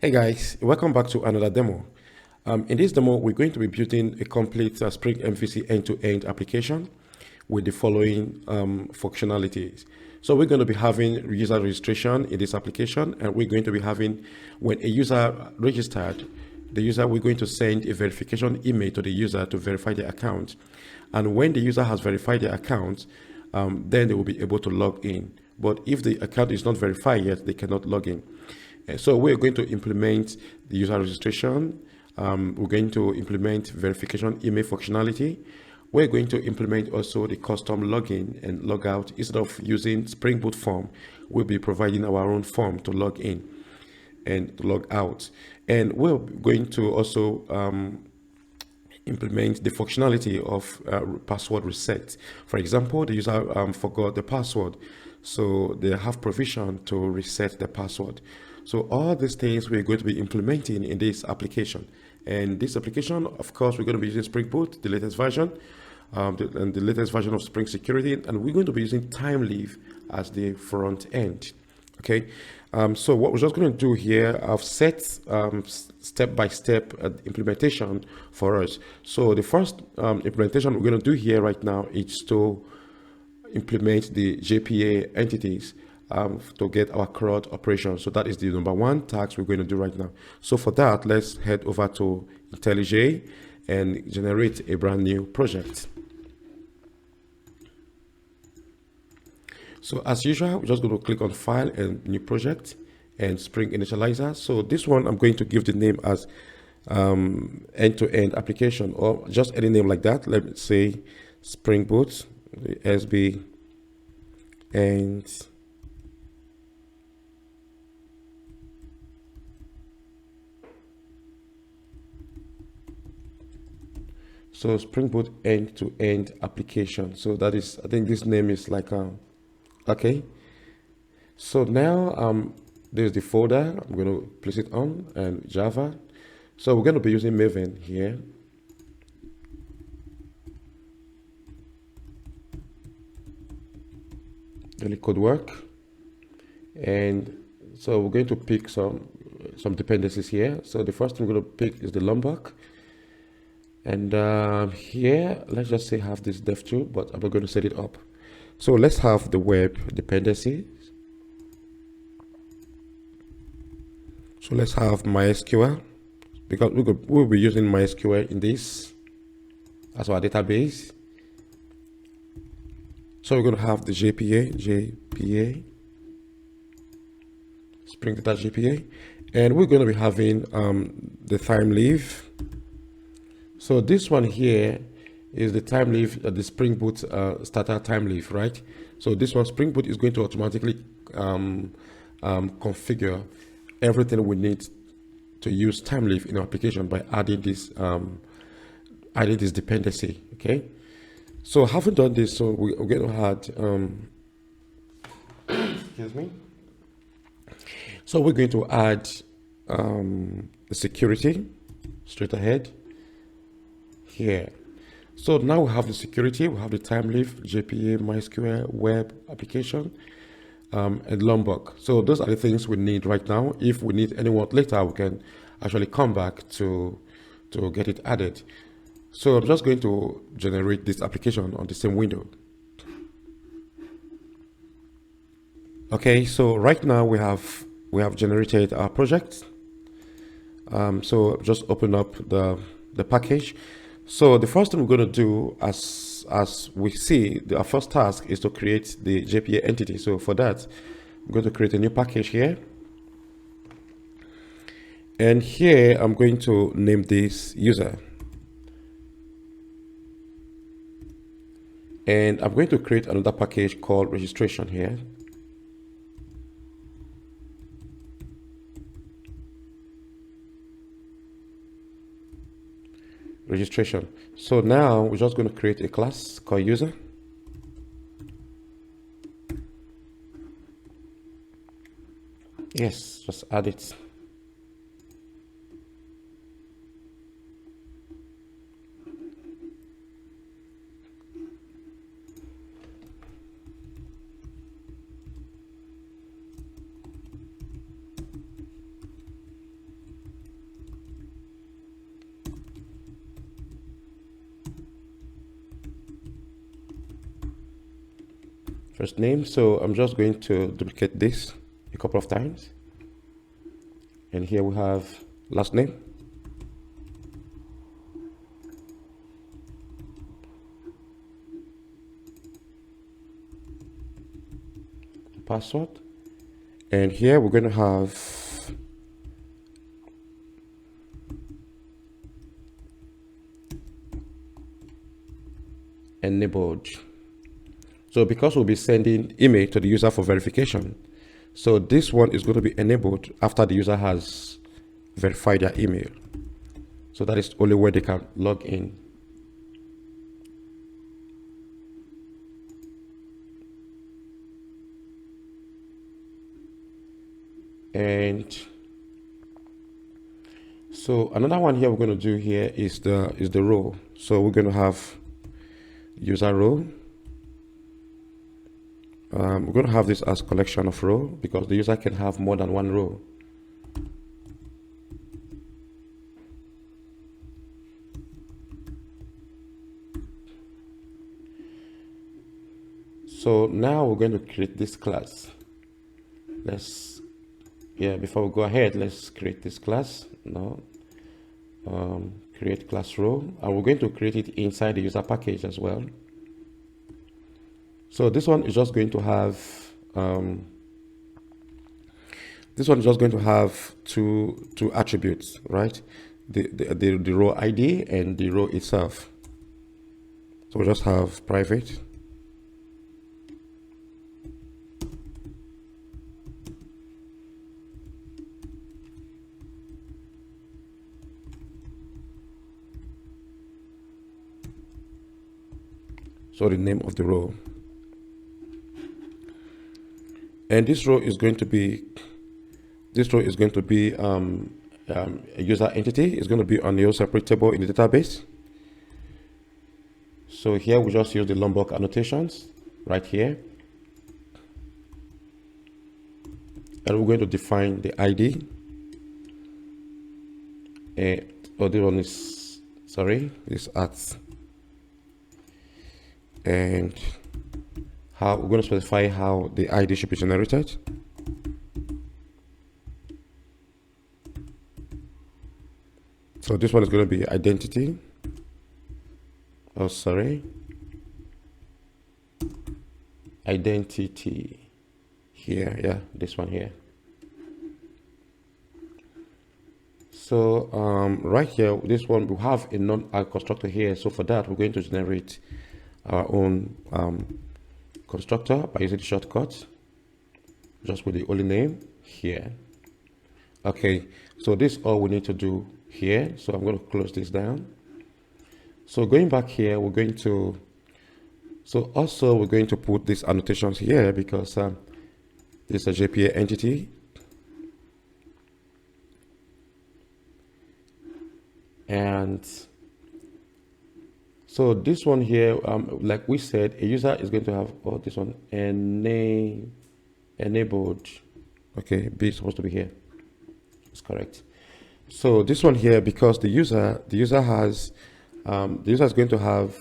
Hey guys, welcome back to another demo. In this demo, we're going to be building a complete Spring MVC end-to-end application with the following functionalities. So we're going to be having user registration in this application, and we're going to be having, when a user registered, we're going to send a verification email to the user to verify their account. And when the user has verified their account, then they will be able to log in. But if the account is not verified yet, they cannot log in. So we're going to implement the user registration. We're going to implement verification email functionality. We're going to implement also the custom login and logout. Instead of using Spring Boot form, we'll be providing our own form to log in and to log out. And we're going to also implement the functionality of password reset. For example, the user forgot the password, so they have provision to reset the password. So all these things we're going to be implementing in this application. And this application, of course, we're going to be using Spring Boot, the latest version, and the latest version of Spring Security, and we're going to be using Thymeleaf as the front end. Okay, so what we're just going to do here, I've set step-by-step implementation for us. So the first implementation we're going to do here right now is to implement the JPA entities to get our CRUD operation. So that is the number one task we're going to do right now. So for that, let's head over to IntelliJ and generate a brand new project. So as usual, we're just going to click on File and New Project and Spring Initializer. So this one, I'm going to give the name as End-to-End Application, or just any name like that. Let me say Spring Boot, SB, and so Spring Boot End-to-End Application. So that is, I think this name is like okay. So now there's the folder. I'm going to place it on, and Java. So we're going to be using Maven here. Daily code work. And so we're going to pick some dependencies here. So the first thing we're going to pick is the Lombok. And here, let's just say have this dev tool, but I'm not going to set it up. So let's have the web dependencies. So let's have MySQL, because we'll be using MySQL in this as our database. So we're going to have the JPA, Spring Data JPA, and we're going to be having the Thymeleaf. So this one here is the Thymeleaf, the Spring Boot starter Thymeleaf, right? So this one, Spring Boot is going to automatically configure everything we need to use Thymeleaf in our application by adding this dependency. Okay. So having done this, so we're going to add, excuse me. So we're going to add the security straight ahead here. So now we have the security, we have the Thymeleaf, JPA, MySQL, web application, and Lombok. So those are the things we need right now. If we need any more later, we can actually come back to get it added. So I'm just going to generate this application on the same window. Okay, so right now we have generated our project. So just open up the package. So the first thing we're going to do, as we see, our first task is to create the JPA entity. So for that, I'm going to create a new package here. And here I'm going to name this user. And I'm going to create another package called registration here. Registration. So now we're just going to create a class called user. Yes, just add it. first name. So I'm just going to duplicate this a couple of times. And here we have last name. Password. And here we're going to have enabled. So because we'll be sending email to the user for verification, so this one is going to be enabled after the user has verified their email. So that is only where they can log in. And so another one here we're going to do here is the row. So we're going to have user row. We're going to have this as collection of row because the user can have more than one row. So now we're going to create this class. Before we go ahead, let's create this class now. Create class row, and we're going to create it inside the user package as well. So this one is just going to have two attributes, right? The row ID and the row itself. So we'll just have private. So the name of the row. And this row is going to be a user entity. It's going to be on your separate table in the database. So here we just use the Lombok annotations right here. And we're going to define the ID. This one is, this at. And how we're going to specify how the ID should be generated. So this one is going to be identity. Identity here. Yeah, this one here. So right here, this one we have a non-arg constructor here. So for that, we're going to generate our own constructor by using the shortcut, just with the only name here. Okay, so this is all we need to do here. So I'm going to close this down. So going back here, we're going to put these annotations here because this is a JPA entity. And so this one here, like we said, a user is going to have this one enabled. Okay, B is supposed to be here. It's correct. So this one here, because the user is going to have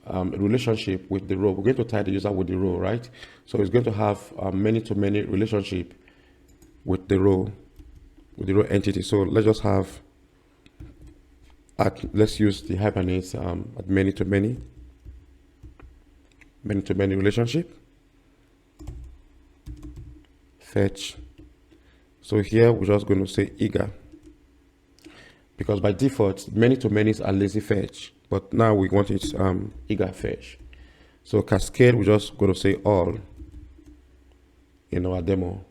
a relationship with the row. We're going to tie the user with the row, right? So it's going to have many-to-many relationship with the row entity. So let's just have. Let's use the Hibernate at many-to-many relationship. Fetch. So here we're just going to say eager, because by default many-to-manys are lazy fetch, but now we want it eager fetch. So cascade, we're just going to say all in our demo.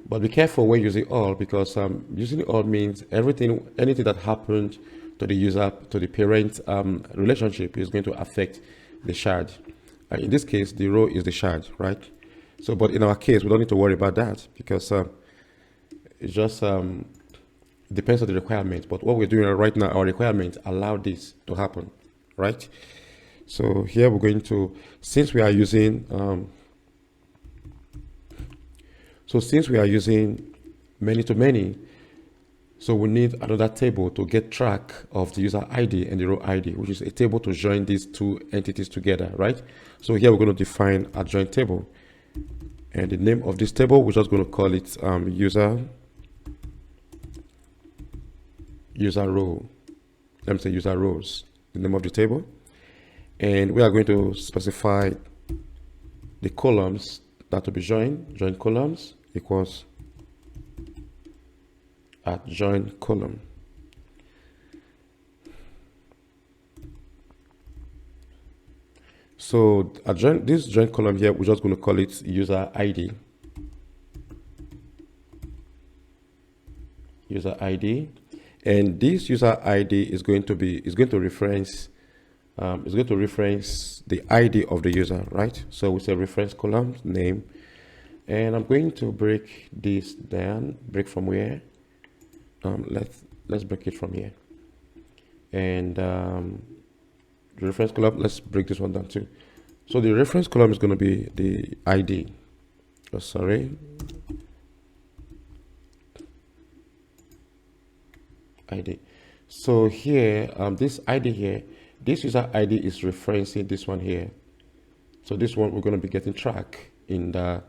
But be careful when using all, because using all means anything that happened to the user, to the parent relationship is going to affect the shard. In this case, the row is the shard, right? So, but in our case, we don't need to worry about that because it just depends on the requirement. But what we're doing right now, our requirements allow this to happen, right? So here we're going to, since we are using many-to-many, So we need another table to get track of the user ID and the row ID, which is a table to join these two entities together, right? So here we're going to define a join table. And the name of this table, we're just going to call it user row. Let me say user rows, the name of the table. And we are going to specify the columns that will be join columns equals at join column. So this join column here, we're just going to call it user ID. User ID, and this user ID is going to reference the ID of the user, right? So we say reference column name, and I'm going to break this down. Break from where? Let's break it from here, and the reference column, let's break this one down too. So the reference column is going to be the ID. Oh, sorry. ID. So here, this ID here, this user ID is referencing this one here. So this one we're going to be getting track in that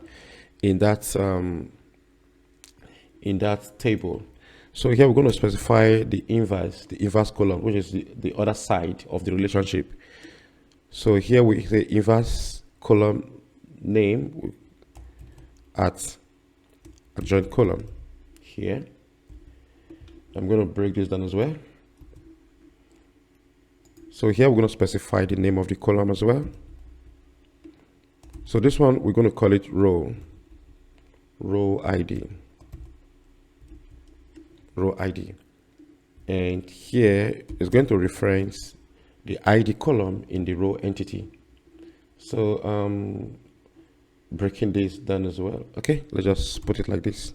table. So here we're going to specify the inverse column, which is the other side of the relationship. So here we say inverse column name at a join column here. I'm going to break this down as well. So here we're going to specify the name of the column as well. So this one we're going to call it row ID. Row ID. And here is going to reference the ID column in the row entity. So breaking this down as well. Okay, let's just put it like this.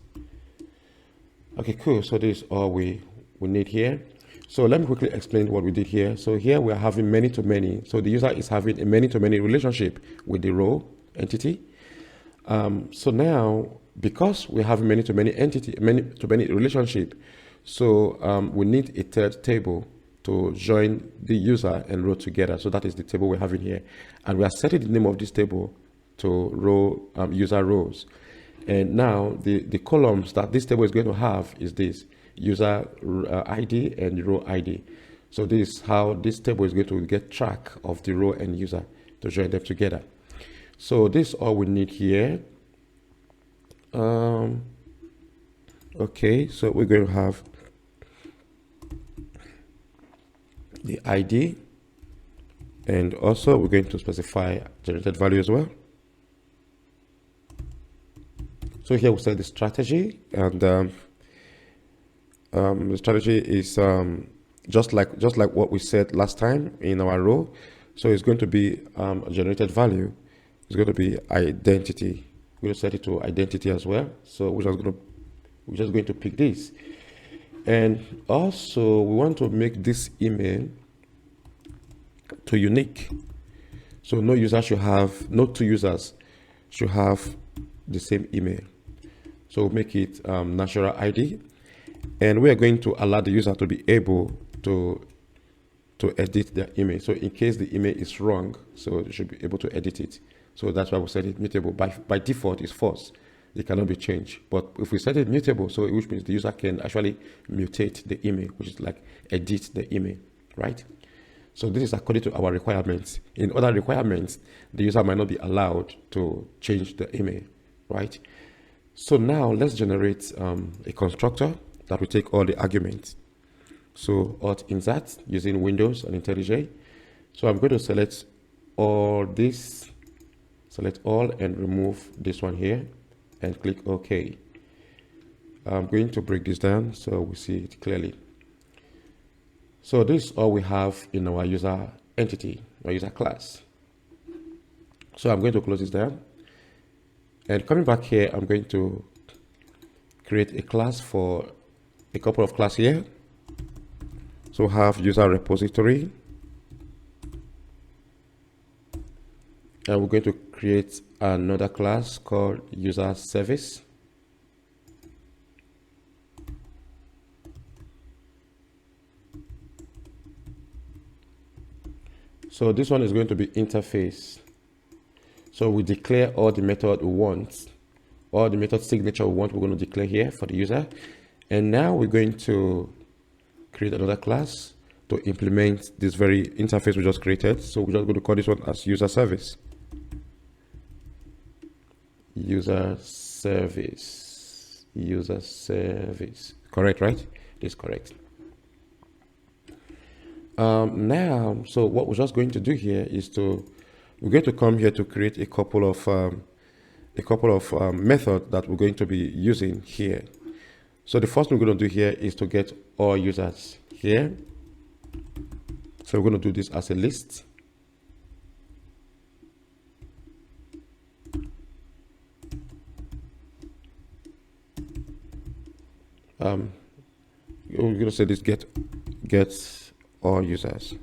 Okay, cool. So this is all we need here. So let me quickly explain what we did here. So here we are having many-to-many. So the user is having a many-to-many relationship with the row entity. So now, because we have many-to-many relationship, so we need a third table to join the user and row together. So that is the table we're having here. And we are setting the name of this table to row user rows. And now the columns that this table is going to have is this user ID and row ID. So this is how this table is going to get track of the row and user to join them together. So this is all we need here. Okay, so we're going to have the ID, and also we're going to specify generated value as well. So here we set the strategy, and the strategy is just like what we said last time in our row. So it's going to be a generated value. It's going to be identity. We're going to set it to identity as well. So we're just going to pick this, and also we want to make this email to unique. So no two users should have the same email. So we'll make it natural ID, and we are going to allow the user to be able to edit their email. So in case the email is wrong, so they should be able to edit it. So that's why we set it mutable. By default, it's false. It cannot be changed. But if we set it mutable, so which means the user can actually mutate the email, which is like edit the email, right? So this is according to our requirements. In other requirements, the user might not be allowed to change the email, right? So now let's generate a constructor that will take all the arguments. So Alt Insert using Windows and IntelliJ. So I'm going to select all this, select all, and remove this one here, and click OK. I'm going to break this down so we see it clearly. So this is all we have in our user entity, our user class. So I'm going to close this down. And coming back here, I'm going to create a class for a couple of classes here. So have user repository. And we're going to create another class called user service. So this one is going to be interface. So we declare all the method we want, all the method signature we want, we're going to declare here for the user. And now we're going to create another class to implement this very interface we just created. So we're just going to call this one as user service. User service. User service. Correct, right? This is correct. Now, so what we're just going to do here is we're going to come here to create a couple of methods that we're going to be using here. So the first thing we're going to do here is to get all users here. So we're going to do this as a list. We're going to say this get all users.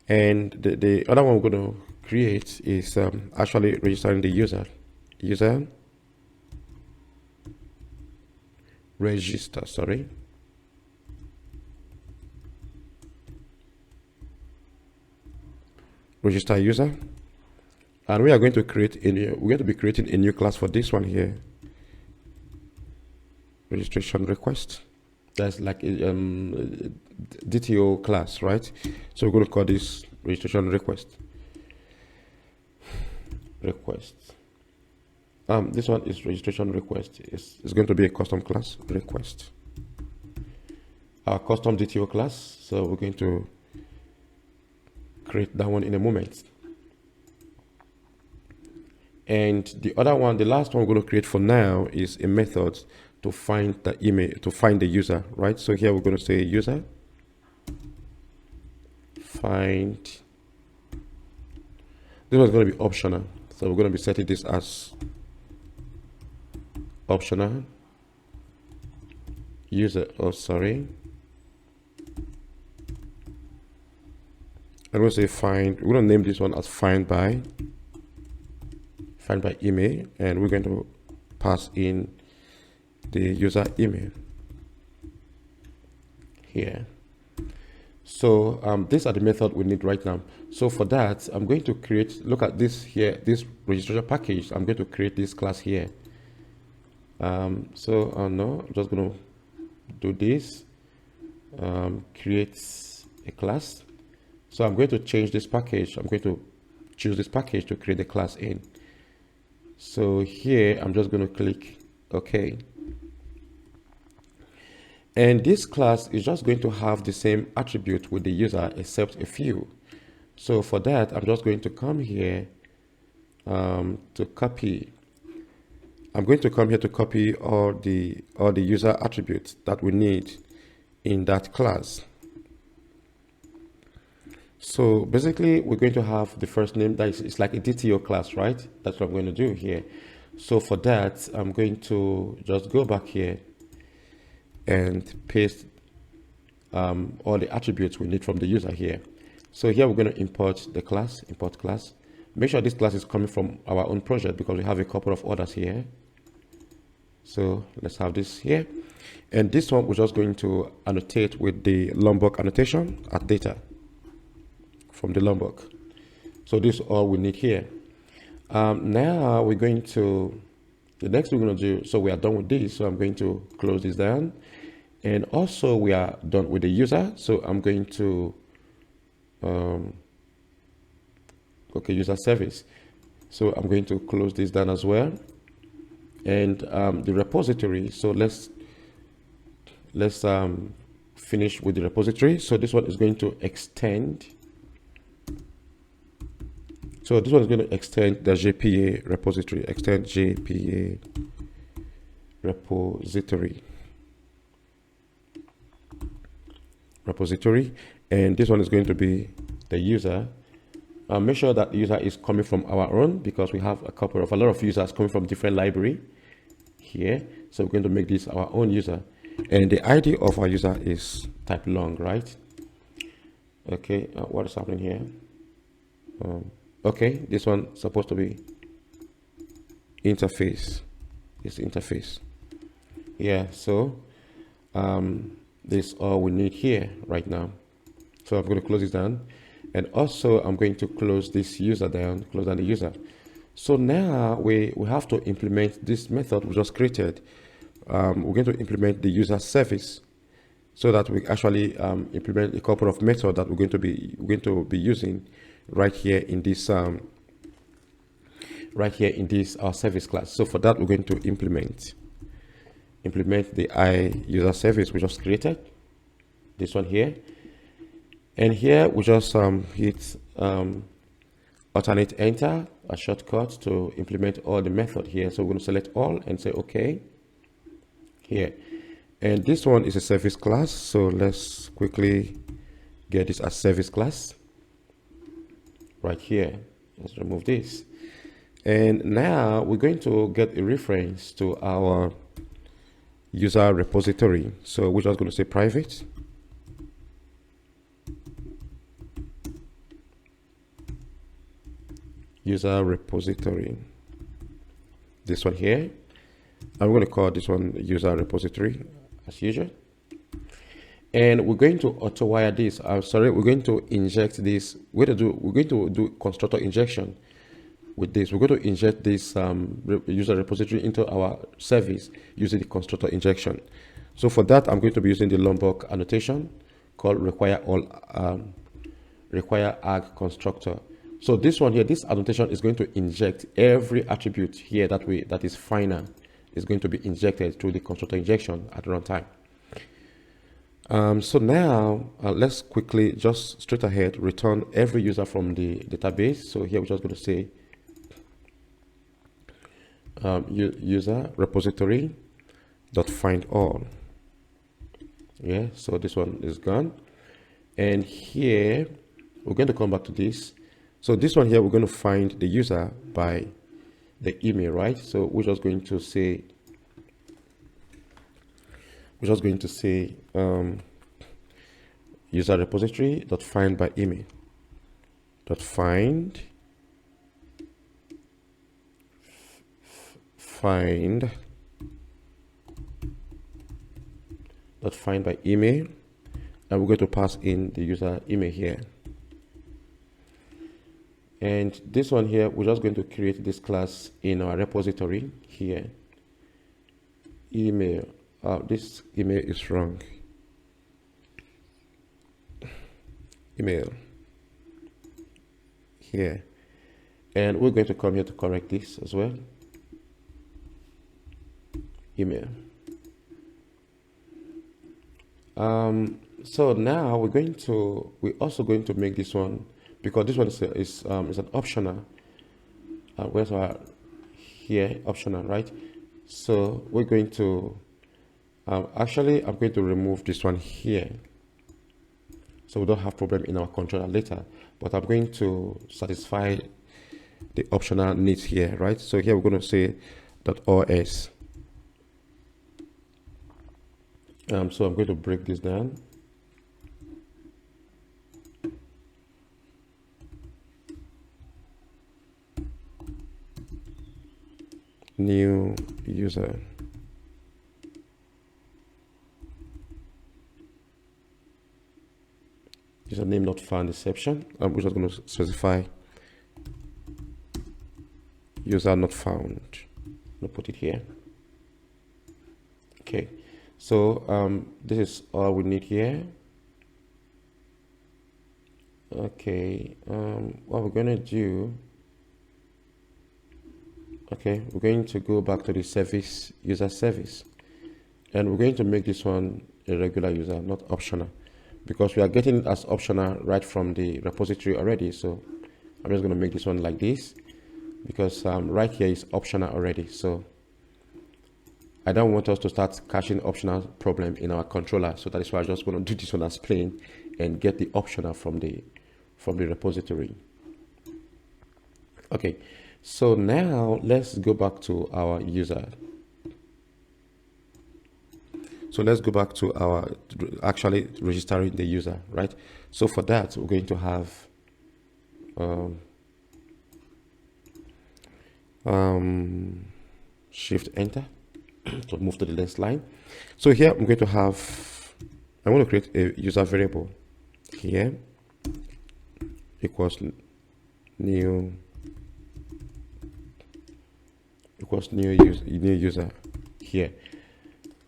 And the other one we're going to create is actually registering the user register, sorry. Register user. And we are going to we're going to be creating a new class for this one here. Registration request. That's like a DTO class, right? So we're going to call this registration request. This one is registration request. It's going to be a custom class request. Our custom DTO class. So we're going to create that one in a moment. And the other one, the last one we're going to create for now is a method to find the email, to find the user, right? So here we're going to say user find. This one's going to be optional. So we're going to be setting this as optional user. Oh, sorry. I'm going to say find. We're going to name this one as find by email, and we're going to pass in the user email here. So these are the method we need right now. So for that, I'm going to create, look at this here, this registration package. I'm going to create this class here. No, I'm just going to do this, create a class. So I'm going to change this package. I'm going to choose this package to create the class in. So here, I'm just going to click OK. And this class is just going to have the same attribute with the user except a few. So for that, I'm just going to come here to copy. I'm going to come here to copy all the user attributes that we need in that class. So basically, we're going to have the first name that is like a DTO class, right? That's what I'm going to do here. So for that, I'm going to just go back here and paste all the attributes we need from the user here. So here we're going to import the class, import class. Make sure this class is coming from our own project because we have a couple of others here. So let's have this here. And this one we're just going to annotate with the Lombok annotation at data from the Lombok. So this is all we need here. Now we're going to, the next we're going to do, so we are done with this. So I'm going to close this down. And also we are done with the user. So I'm going to, user service. So I'm going to close this down as well. And the repository. So let's finish with the repository. So this one is going to extend. So this one is going to extend the JPA repository, extend JPA repository. And this one is going to be the user. Make sure that the user is coming from our own because we have a lot of users coming from different library here. So we're going to make this our own user. And the ID of our user is type long, right? Okay, what is happening here? Okay, this one is supposed to be interface. It's interface. Yeah, so This is all we need here right now. So I'm going to close this down, and also I'm going to close this user down, close down the user. So now we have to implement this method we just created. We're going to implement the user service, so that we actually implement a couple of methods that we're going to be using right here in this service class. So for that, we're going to implement the user service we just created, this one here. And here we just hit alternate enter, a shortcut to implement all the method here. So we're going to select all and say OK here. And this one is a service class. So let's quickly get this as service class right here. Let's remove this. And now we're going to get a reference to our user repository. So we're just going to say private. User repository, this one here. I'm going to call this one user repository as usual. And we're going to auto wire this. We're going to inject this. We're going to do constructor injection with this. We're going to inject this user repository into our service using the constructor injection. So for that, I'm going to be using the Lombok annotation called require arg constructor. So this one here, this annotation is going to inject every attribute here that is final, is going to be injected through the constructor injection at runtime. So now let's quickly just straight ahead return every user from the database. So here we're just going to say user repository dot find all. Yeah, so this one is gone. And here we're going to come back to this. So this one here, we're going to find the user by the email, right? So we're just going to say user repository dot find by email dot find by email, and we're going to pass in the user email here. And this one here, we're just going to create this class in our repository here. Email. This email is wrong. Email here. And we're going to come here to correct this as well. Email. So now we're also going to make this one, because this one is an optional. Where's our here optional, right? So we're going to actually I'm going to remove this one here, so we don't have problem in our controller later. But I'm going to satisfy the optional needs here, right? So here we're going to say .os. So I'm going to break this down. New user. Username not found exception. We're just going to specify user not found. I'll put it here. Okay. So this is all we need here. Okay. What we're going to do. Okay, we're going to go back to the service, user service, and we're going to make this one a regular user, not optional, because we are getting it as optional right from the repository already. So I'm just going to make this one like this, because right here is optional already. So I don't want us to start catching optional problem in our controller. So that is why I'm just going to do this one as plain and get the optional from the repository. Okay. So now let's go back to our user. So let's go back to our actually registering the user, right? So for that, we're going to have Shift Enter to move to the next line. So here I'm going to have I'm going to create a user variable here equals new user here.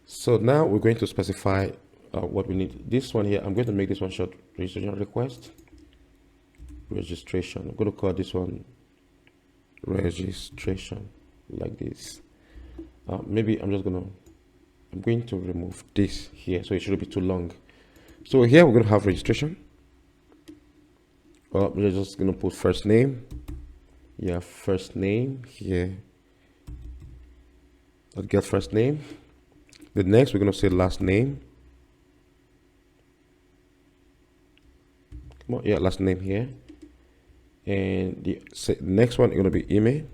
So now we're going to specify what we need. This one here, I'm going to make this one short registration request. Registration. I'm going to call this one registration like this. Maybe I'm going to remove this here, so it shouldn't be too long. So here we're going to have registration. We're just going to put first name. Yeah, first name here. I'll get first name. The next we're going to say last name. Come on, yeah, last name here. And the next one is going to be email.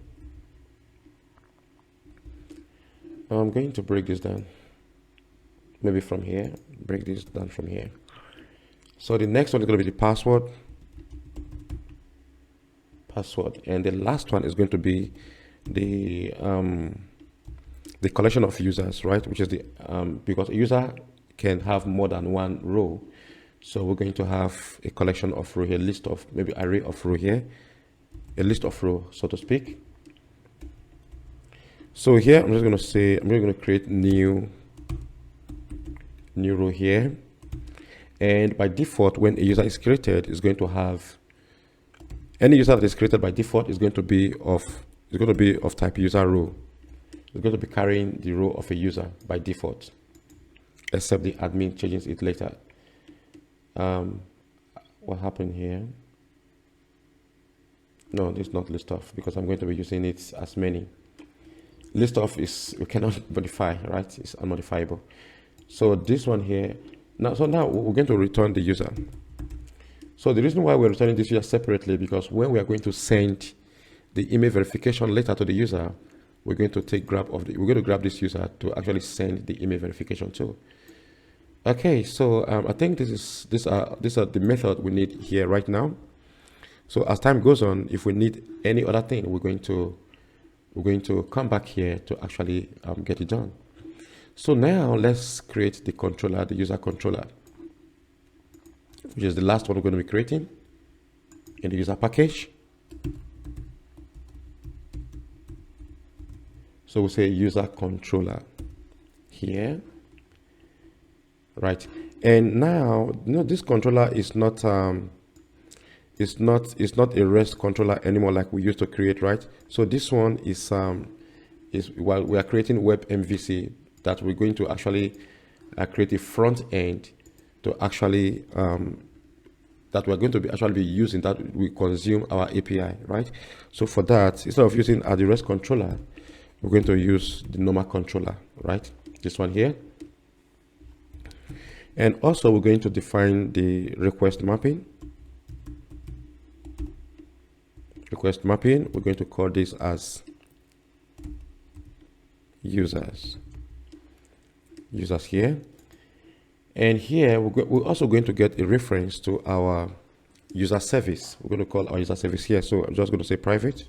I'm going to break this down. Maybe from here, break this down from here. So the next one is going to be the password. And the last one is going to be the collection of users, right? Which is the because a user can have more than one row. So we're going to have a collection of row here, list of maybe array of row here, a list of row, so to speak. So here I'm just going to say I'm going to create new row here, and by default, when a user is created, is going to have any user that is created by default is going to be of type user row. It's going to be carrying the row of a user by default, except the admin changes it later. What happened here? No, this is not list of, because I'm going to be using it as many. List of is you cannot modify, right? It's unmodifiable. So this one here now. So now we're going to return the user. So the reason why we're returning this user separately, because when we are going to send the email verification later to the user, we're going to grab this user to actually send the email verification to. Okay, so I think these are the method we need here right now. So as time goes on, if we need any other thing, we're going to come back here to actually get it done. So now let's create the controller, the user controller, which is the last one we're going to be creating in the user package. So we'll say user controller here, right? And now, this controller is not it's not a REST controller anymore like we used to create, right? So this one is while we are creating web MVC, that we're going to actually create a front end to actually that we're going to be actually using, that we consume our API, right? So for that, instead of using the REST controller, we're going to use the normal controller, right? This one here. And also we're going to define the request mapping. We're going to call this as users here. And here we're also going to get a reference to our user service. We're going to call our user service here. So I'm just going to say private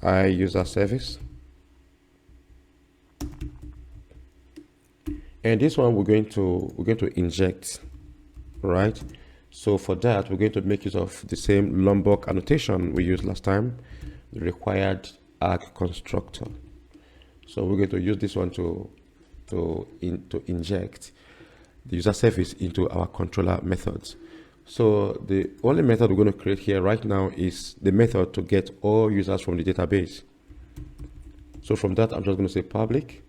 user service. And this one we're going to inject, right? So for that, we're going to make use of the same Lombok annotation we used last time, the required arg constructor. So we're going to use this one to inject the user service into our controller methods. So the only method we're going to create here right now is the method to get all users from the database. So from that, I'm just going to say public.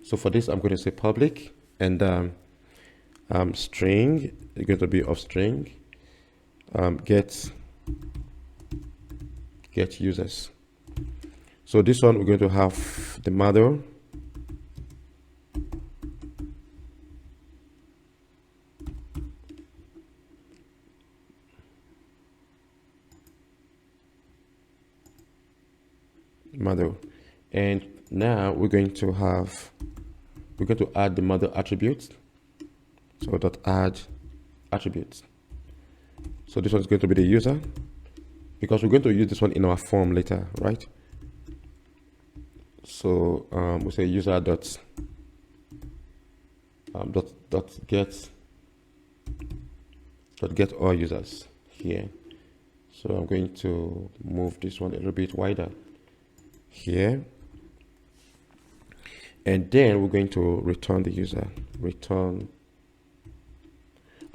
So for this, I'm going to say public, and string is going to be of string get users. So this one we're going to have the mother, and now we're going to add the mother attributes. So dot add attributes. So this one is going to be the user because we're going to use this one in our form later, right? So we say user dot get all users here. So I'm going to move this one a little bit wider here, and then we're going to return the user.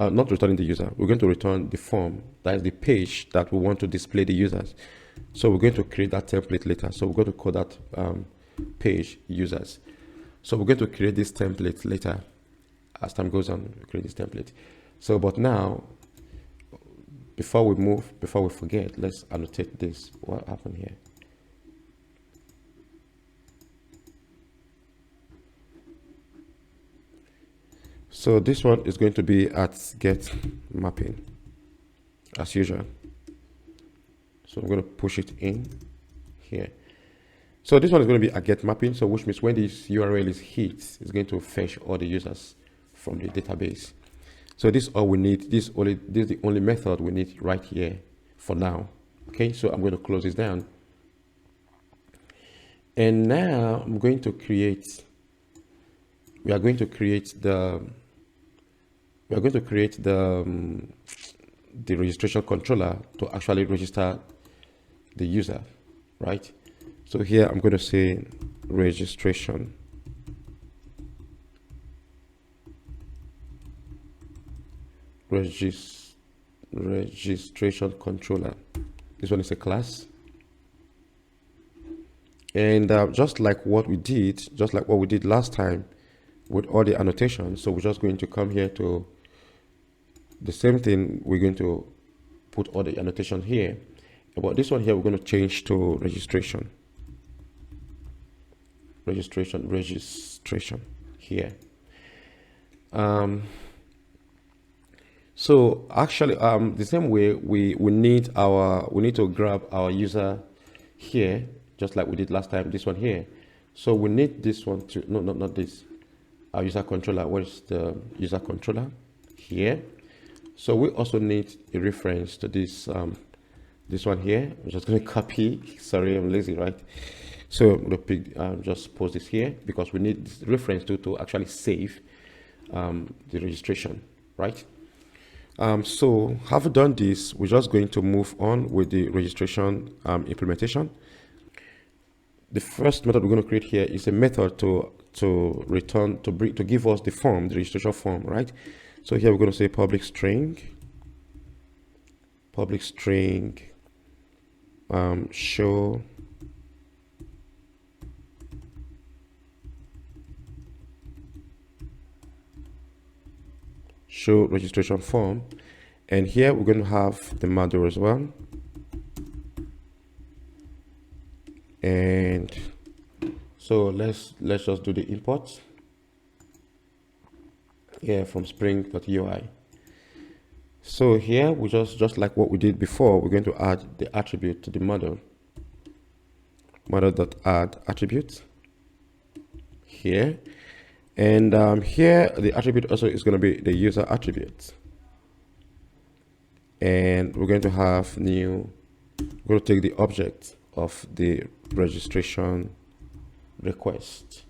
Not returning the user, we're going to return the form, that is the page that we want to display the users. So we're going to create that template later. So we're going to call that page users. So we're going to create this template later as time goes on. We create this template. So but now, before we forget, let's annotate this. What happened here? So this one is going to be at get mapping as usual. So I'm going to push it in here. So this one is going to be a get mapping. So which means when this URL is hit, it's going to fetch all the users from the database. So this is all we need. This is the only method we need right here for now. Okay, so I'm going to close this down. And now I'm going to create, we are going to create the registration controller to actually register the user, right? So here I'm going to say registration controller. This one is a class, and just like what we did last time with all the annotations. So we're just going to come here to the same thing. We're going to put all the annotation here, but this one here we're going to change to registration here. So actually the same way we need to grab our user here, just like we did last time, this one here. So we need this one to not this, our user controller. Where's the user controller? Here. So we also need a reference to this this one here. I'm just going to copy. Sorry, I'm lazy, right? So I'm going to pick, just post this here because we need this reference to actually save the registration, right? So having done this, we're just going to move on with the registration implementation. The first method we're going to create here is a method to give us the form, the registration form, right? So here we're going to say public string show registration form, and here we're going to have the model as well. And so let's just do the import here from spring.ui. So here we just like what we did before, we're going to add the attribute to the model.add attribute here. And here the attribute also is going to be the user attribute. And we're going to have we're going to take the object of the registration request,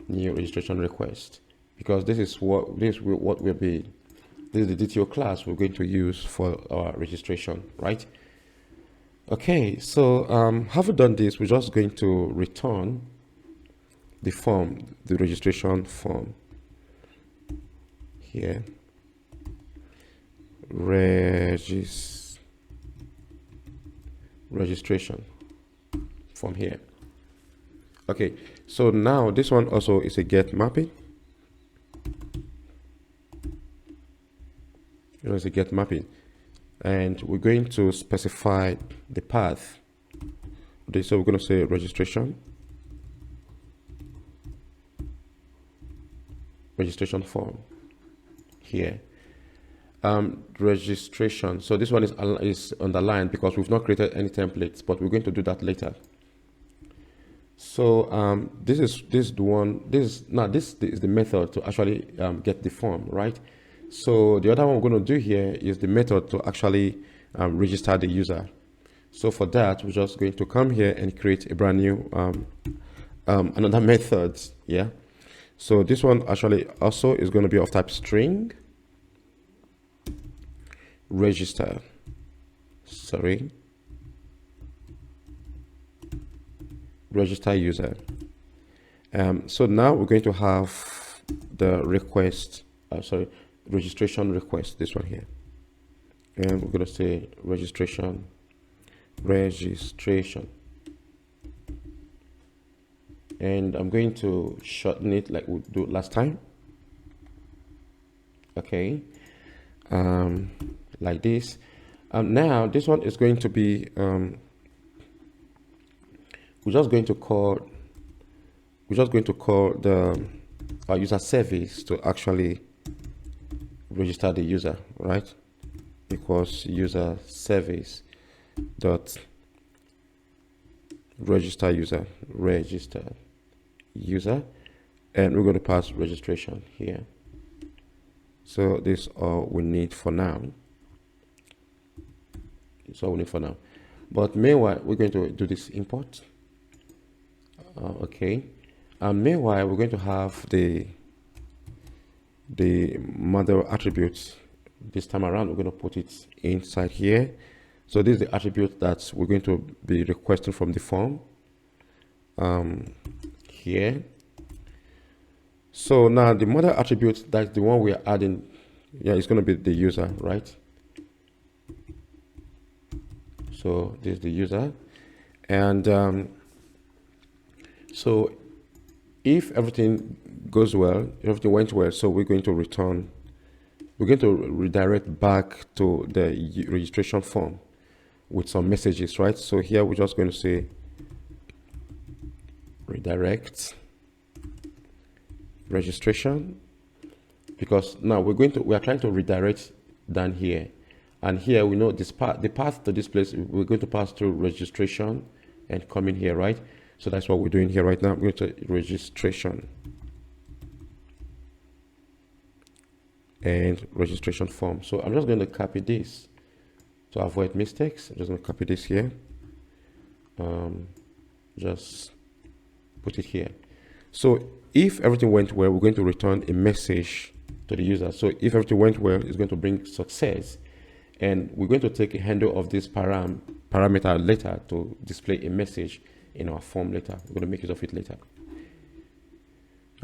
new registration request, because this is what will be, this is the DTO class we're going to use for our registration, right? Okay, so having done this, we're just going to return the form, the registration form here, registration from here. Okay, so now this one also is a get mapping. It's a get mapping, and we're going to specify the path. Okay, so we're going to say registration form here. Registration. So this one is underlined because we've not created any templates, but we're going to do that later. So this is the method to actually get the form, right? So the other one we're going to do here is the method to actually register the user. So for that, we're just going to come here and create a brand new another method. Yeah. So this one actually also is going to be of type string register. Register user. So now we're going to have the request, registration request, this one here. And we're going to say registration. And I'm going to shorten it like we do last time. Okay. Like this. Now this one is going to be, we're just going to call the user service to actually register the user, right? Because user service dot register user, and we're going to pass registration here. So this is all we need for now. But meanwhile, we're going to do this import. Okay. And meanwhile, we're going to have the mother attributes. This time around, we're going to put it inside here. So this is the attribute that we're going to be requesting from the form here. So now the mother attribute, that's the one we are adding. Yeah, it's going to be the user, right? So this is the user. And so if everything goes well, if everything went well, so we're going to redirect back to the registration form with some messages, right? So here we're just going to say redirect registration, because now we are trying to redirect down here, and here we know this path, the path to this place, we're going to pass through registration and come in here, right? So that's what we're doing here right now. I'm going to registration and registration form. So I'm just going to copy this to avoid mistakes. I'm just going to copy this here. Just put it here. So if everything went well, we're going to return a message to the user. So if everything went well, it's going to bring success. And we're going to take a handle of this parameter later to display a message in our form later. We're going to make use of it later.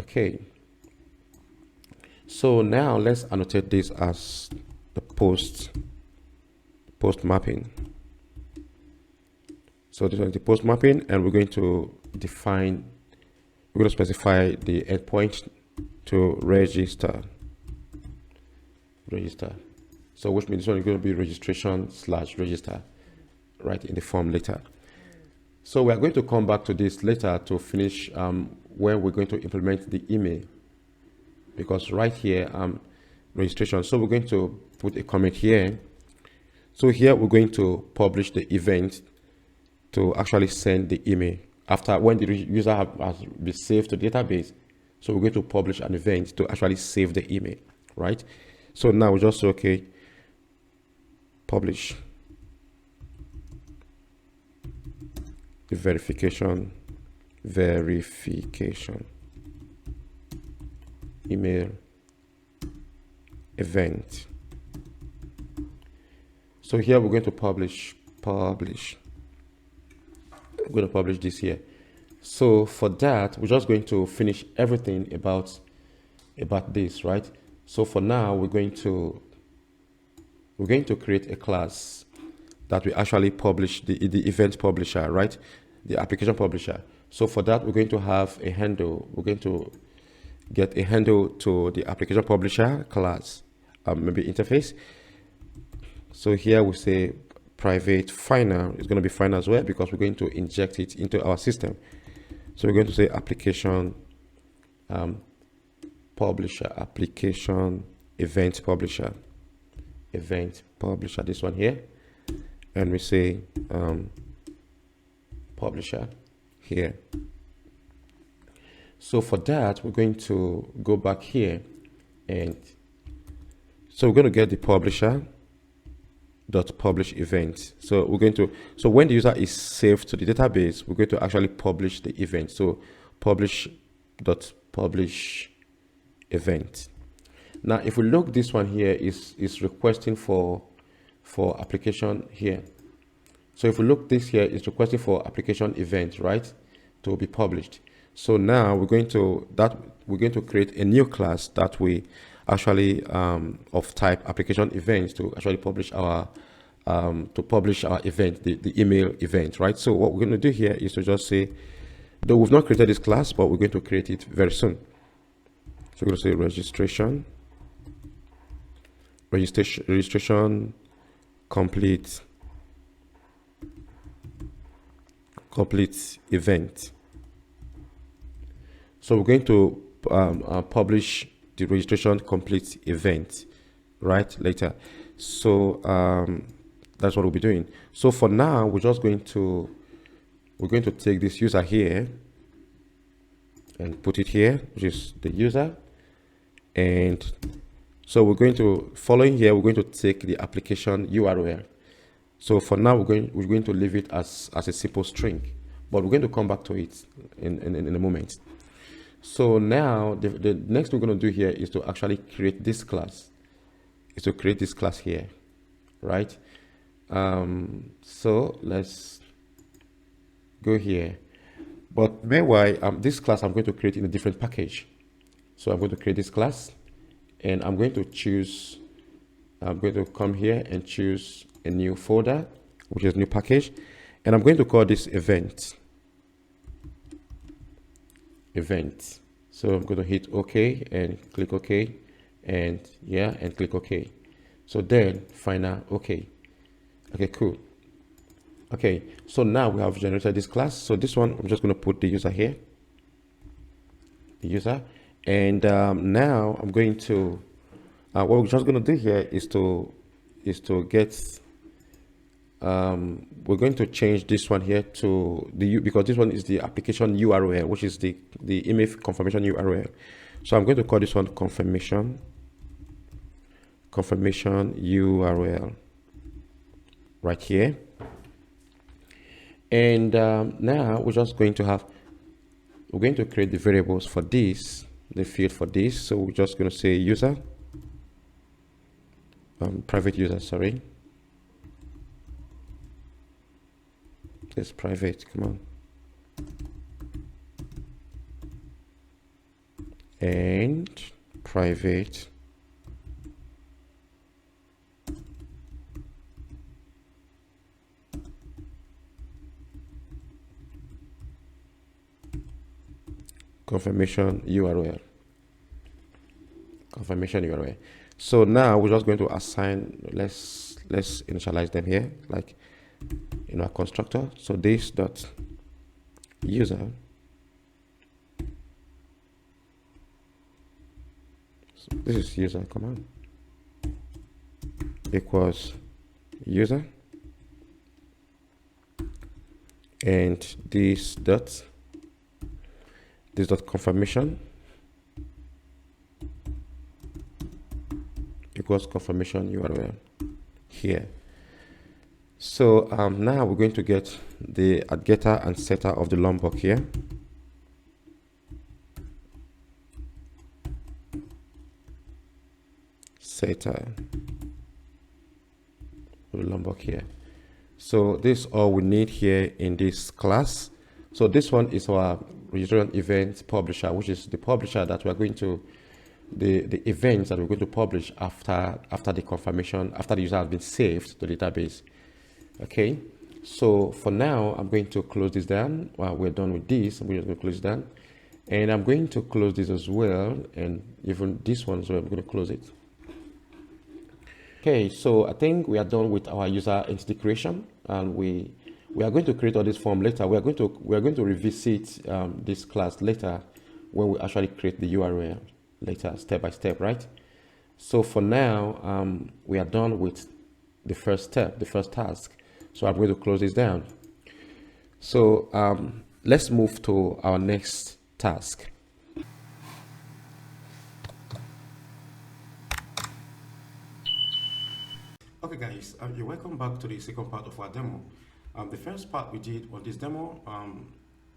Okay. So now let's annotate this as the post mapping. So this is the post mapping, and we're going to specify the endpoint to register. So which means this one is going to be registration/register, right, in the form later. So we are going to come back to this later to finish where we're going to implement the email, because right here registration. So we're going to put a comment here. So here we're going to publish the event to actually send the email after when the user has been saved to the database. So we're going to publish an event to actually save the email, right? So now we just say, okay, publish the verification email event. So here we're going to publish. We're going to publish this here. So for that, we're just going to finish everything about this, right? So for now, we're going to create a class that will actually publish the event publisher, right? The application publisher. So for that, we're going to have a handle. We're going to get a handle to the application publisher class, maybe interface. So here we say private final. It's going to be final as well, because we're going to inject it into our system. So we're going to say application publisher, application event publisher, this one here, and we say publisher here. So for that, we're going to go back here and So we're going to get the publisher dot publish event. So we're going to, so when the user is saved to the database, we're going to actually publish the event. So publish dot publish event. Now, if we look, this one here is requesting for application here. So if we look, this here is requesting for application event, right, to be published. So now we're going to create a new class that we actually of type application events to actually publish our event, the email event, right? So what we're going to do here is to just say, though we've not created this class, but we're going to create it very soon. So we're going to say registration complete event. So we're going to publish the registration complete event right later. So that's what we'll be doing. So for now, we're going to take this user here and put it here, which is the user. And so we're going to, following here, we're going to take the application URL. So for now, we're going to leave it as a simple string, but we're going to come back to it in a moment. So now the next we're going to do here is to actually create this class. Is to create this class here, right? So let's go here. But meanwhile, this class I'm going to create in a different package. So I'm going to create this class, and I'm going to choose. I'm going to come here and choose a new folder, which is new package, and I'm going to call this event. So I'm going to hit OK and click OK, and yeah, and click OK. So then final OK. Okay, cool. Okay, so now we have generated this class. So this one, I'm just going to put the user here, the user, and now I'm going to what we're just going to do here is to get we're going to change this one here to because this one is the application URL, which is the email confirmation URL. So I'm going to call this one confirmation URL right here. And now we're just going to we're going to create the variables for this, the field for this. So we're just going to say user, private user, sorry. It's private, come on. And private confirmation URL. So now we're just going to assign, let's initialize them here, like in our constructor. So this dot user, so this is user command, equals user, and this dot confirmation equals confirmation URL here. So now we're going to get the getter and setter of the Lombok here. Setter of the Lombok here. So this is all we need here in this class. So this one is our registration event publisher, which is the publisher that we're going to, the events that we're going to publish after the confirmation, after the user has been saved to the database. Okay, so for now, I'm going to close this down. While we're done with this, we're just going to close it down. And I'm going to close this as well. And even this one as well, I'm going to close it. Okay, so I think we are done with our user entity creation. And we are going to create all this form later. We are going to revisit this class later when we actually create the URL later, step by step, right? So for now, we are done with the first step, the first task. So I'm going to close this down. So let's move to our next task. Okay guys, you're welcome back to the second part of our demo. The first part we did on this demo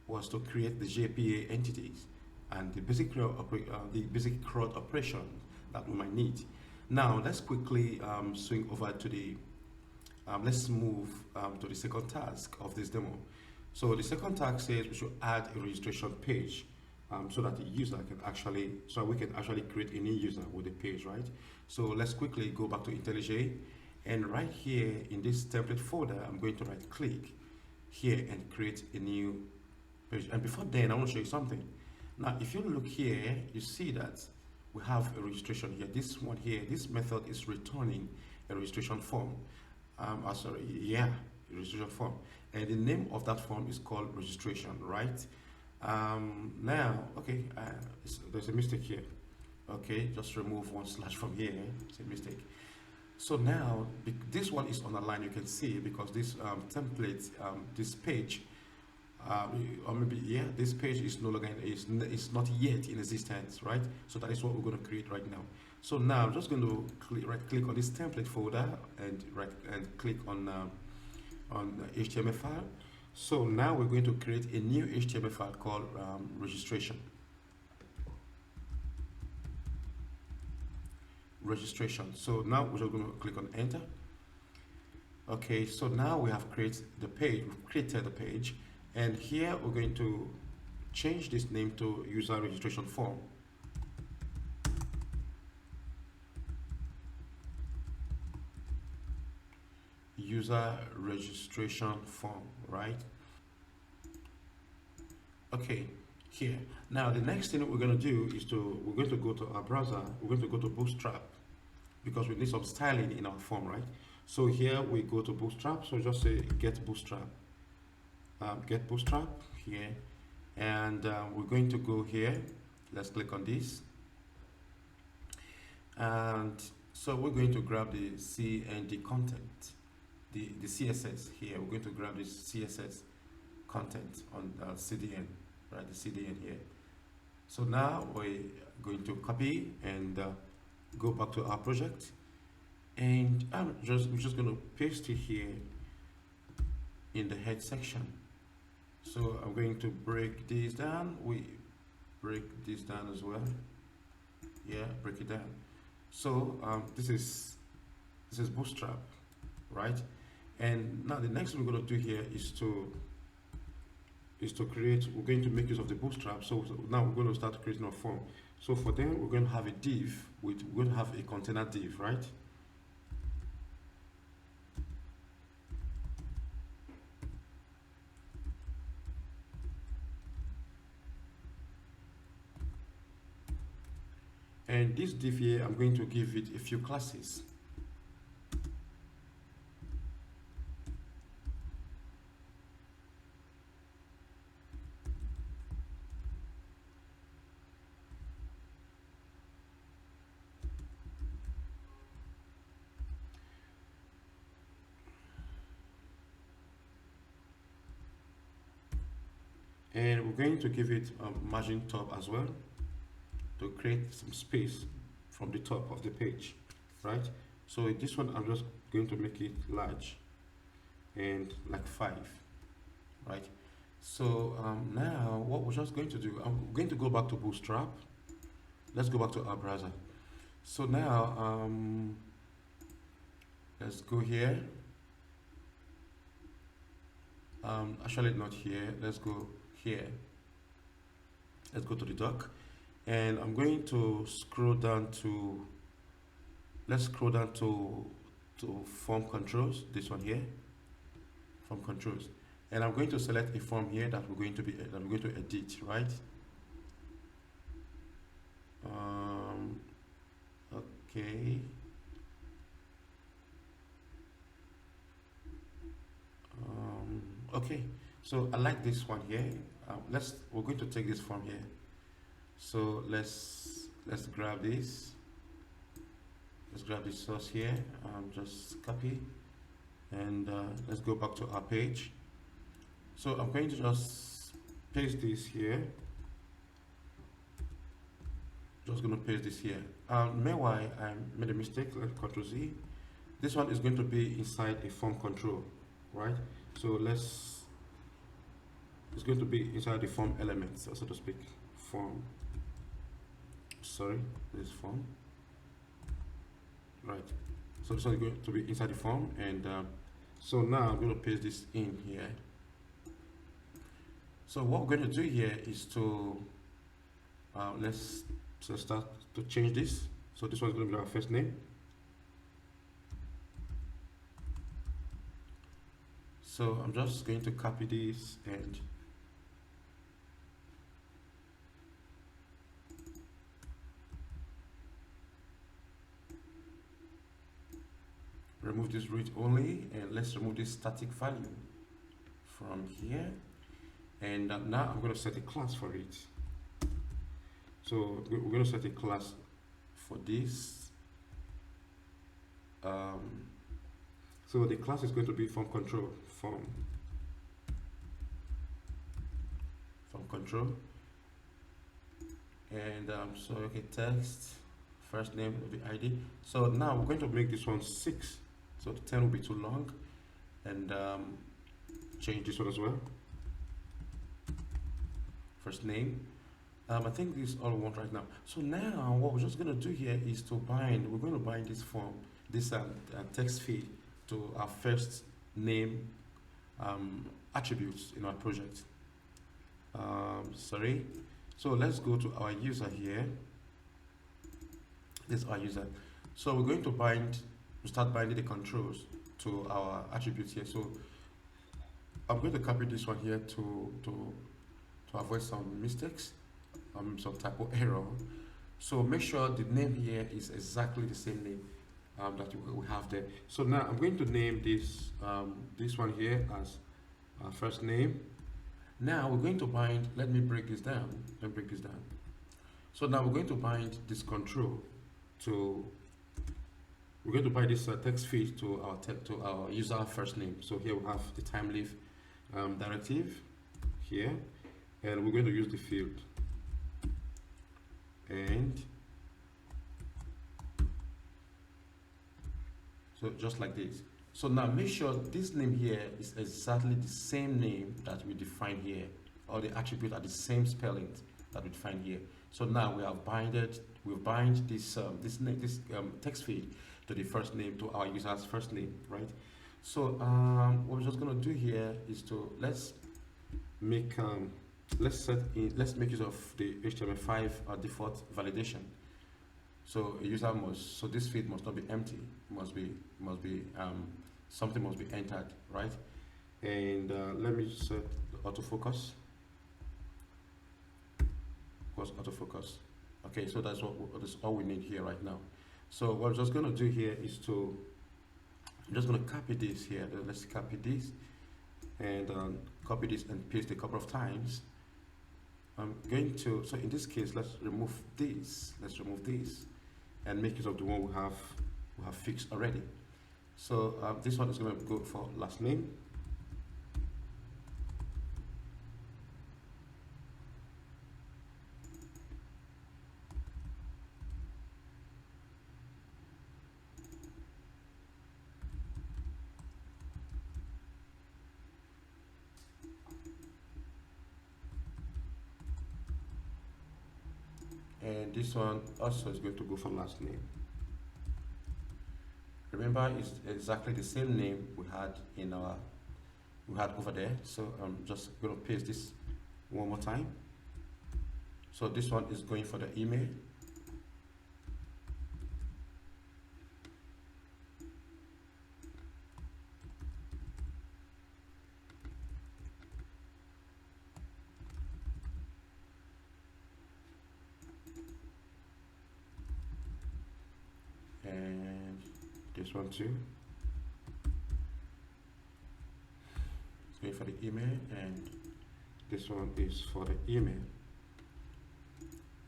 was to create the JPA entities and the basic CRUD operation that we might need. Now let's quickly swing over to the, let's move to the second task of this demo. So the second task says we should add a registration page so that the user can actually, so we can actually create a new user with the page, right? So let's quickly go back to IntelliJ, and right here in this template folder, I'm going to right click here and create a new page. And before then, I want to show you something. Now, if you look here, you see that we have a registration here. This one here, this method is returning a registration form. Registration form. And the name of that form is called registration, right? Now, okay, there's a mistake here. Okay, just remove one slash from here. It's a mistake. So now this one is underlined. You can see because this template, this page, or maybe this page is no longer is not yet in existence, right? So that is what we're going to create right now. So now I'm just going to right click on this template folder and click on HTML file. So now we're going to create a new HTML file called registration. So now we're just going to click on enter. Okay, so now we have created the page, and here we're going to change this name to user registration form. User registration form, right? Okay, here. Now the next thing we're going to do is we're going to go to our browser, we're going to go to Bootstrap, because we need some styling in our form, right? So here we go to Bootstrap, so just say get Bootstrap. Get Bootstrap here, and we're going to go here. Let's click on this, and so we're going to grab the CND content, the CSS here. We're going to grab this CSS content on CDN, right? The CDN here. So now we're going to copy and go back to our project, and we're just going to paste it here in the head section. So I'm going to break this down. We break this down as well. Yeah, break it down. So this is Bootstrap, right? And now the next thing we're going to do here is to create. We're going to make use of the Bootstrap. So now we're going to start creating a form. So for them, we're going to have a div we're going to have a container div, right? And this div here, I'm going to give it a few classes. And we're going to give it a margin top as well to create some space from the top of the page, right? So this one, I'm just going to make it large and like 5, right? So now what we're just going to do, I'm going to go back to Bootstrap. Let's go back to our browser. So now let's go here. Actually not here, let's go here. Let's go to the dock, and I'm going to scroll down to, let's scroll down to form controls, this one here, form controls, and I'm going to select a form here that we're going to edit, right? Okay. Okay, so I like this one here. We're going to take this form here. So let's grab this. Let's grab this source here. Just copy, and let's go back to our page. So I'm going to just paste this here. Just going to paste this here. Meanwhile, I made a mistake. Let's Ctrl Z. This one is going to be inside a form control, right? So it's going to be inside the form elements, so to speak. Form, sorry, this form, right? So this one is going to be inside the form, and so now I'm going to paste this in here. So what we're going to do here is to let's start to change this. So this one's going to be our first name. So I'm just going to copy this and remove this read only, and let's remove this static value from here. And now I'm going to set a class for it. So we're going to set a class for this. So the class is going to be form control, form control, and so okay, text, first name will be ID. So now we're going to make this one 6. So the 10 will be too long, and change this one as well. First name. I think this is all we want right now. So now what we're just going to do here is to bind. We're going to bind this form, this text field to our first name attributes in our project. Sorry. So let's go to our user here. This is our user. So we're going to start binding the controls to our attributes here. So I'm going to copy this one here to avoid some mistakes, some typo error. So make sure the name here is exactly the same name that we have there. So now I'm going to name this this one here as our first name. Now we're going to bind, let me break this down. So now we're going to bind this control to, we're going to bind this text field to our user first name. So here we have the Thymeleaf directive here, and we're going to use the field, and so just like this. So now make sure this name here is exactly the same name that we define here, or the attribute are the same spelling that we define here. So now we have bind this text field to the first name, to our user's first name, right? So what we're just going to do here is to let's make use of the HTML5 default validation. So a user so this field must not be empty. Something must be entered, right? And let me set the autofocus. Autofocus. Okay, so that's all we need here right now. So what I'm just going to do here is I'm just going to copy this here. Let's copy this and copy this and paste a couple of times. I'm going to, so in this case, let's remove this and make use of the one we have fixed already. So this one is going to go for last name. And this one also is going to go for last name. Remember, it's exactly the same name we had over there. So I'm just going to paste this one more time. So this one is going for the email. And this one too. It's going for the email, and this one is for the email.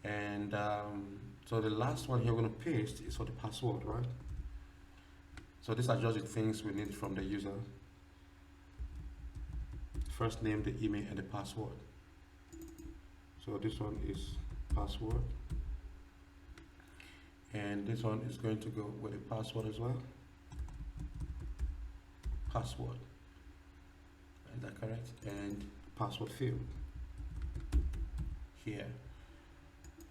And so the last one here we're going to paste is for the password, right? So these are just the things we need from the user. First name, the email, and the password. So this one is password. And this one is going to go with a password as well. password. Is that correct? And password field here.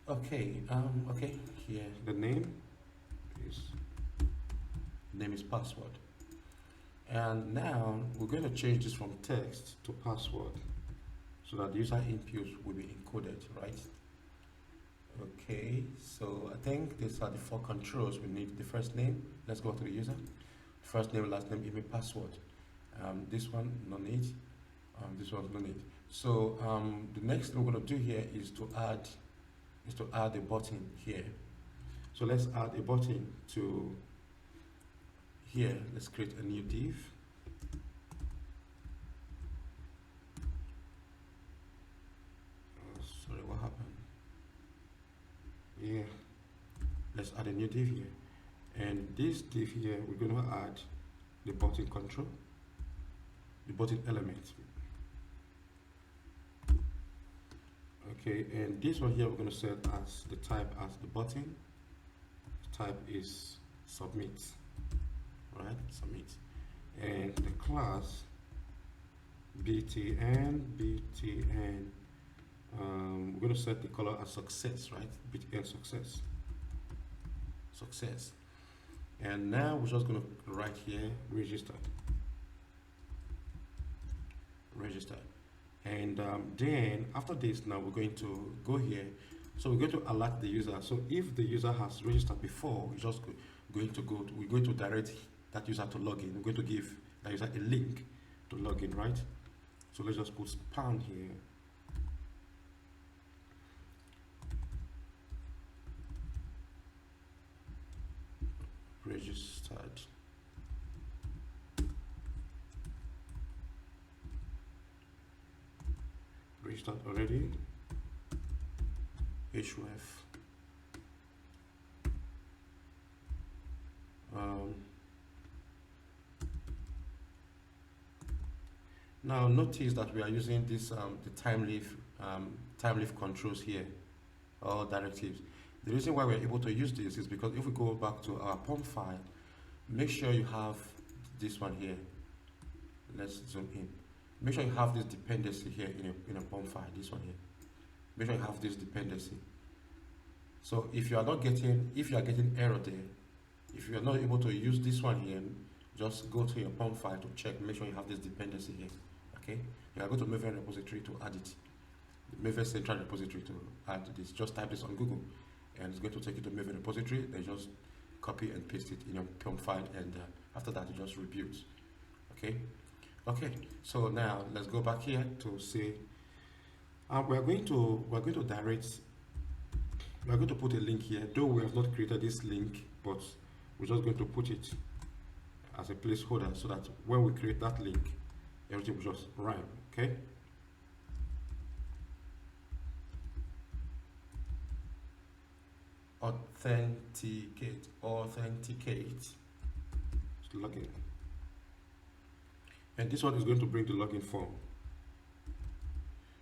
Okay, okay, here the name is password. And now we're going to change this from text to password so that the user inputs will be encoded, right? Okay, so I think these are the 4 controls we need. The first name, let's go to the user. First name, last name, email, password. This one, no need. This one's no need. So the next thing we're going to do here is to add a button here. So let's add a button to here. Let's create a new div. Sorry, what happened? Yeah, let's add a new div here, and this div here we're going to add the button control, the button element. Okay, and this one here we're going to set as the type as the button. The type is submit, right? Submit, and the class btn. We're going to set the color as success, right? btn success. And now we're just going to write here register. And then after this, now we're going to go here. So we're going to alert the user. So if the user has registered before, we're just we're going to direct that user to log in. We're going to give that user a link to log in, right? So let's just put span here. Registered. Registered already. href. Now notice that we are using this the Thymeleaf controls here, or directives. The reason why we're able to use this is because if we go back to our POM file, make sure you have this one here. Let's zoom in. Make sure you have this dependency here in a POM file, this one here. Make sure you have this dependency. So if you are getting error there, if you are not able to use this one here, just go to your POM file to check, make sure you have this dependency here. Okay? You are going to Maven repository to add it. The Maven central repository to add this. Just type this on Google, and it's going to take you to Maven repository. Then just copy and paste it in your POM file, and after that you just rebuild. Okay. Okay. So now let's go back here to say we're going to put a link here. Though we have not created this link, but we're just going to put it as a placeholder so that when we create that link, everything will just run. Okay. Authenticate, login, and this one is going to bring the login form.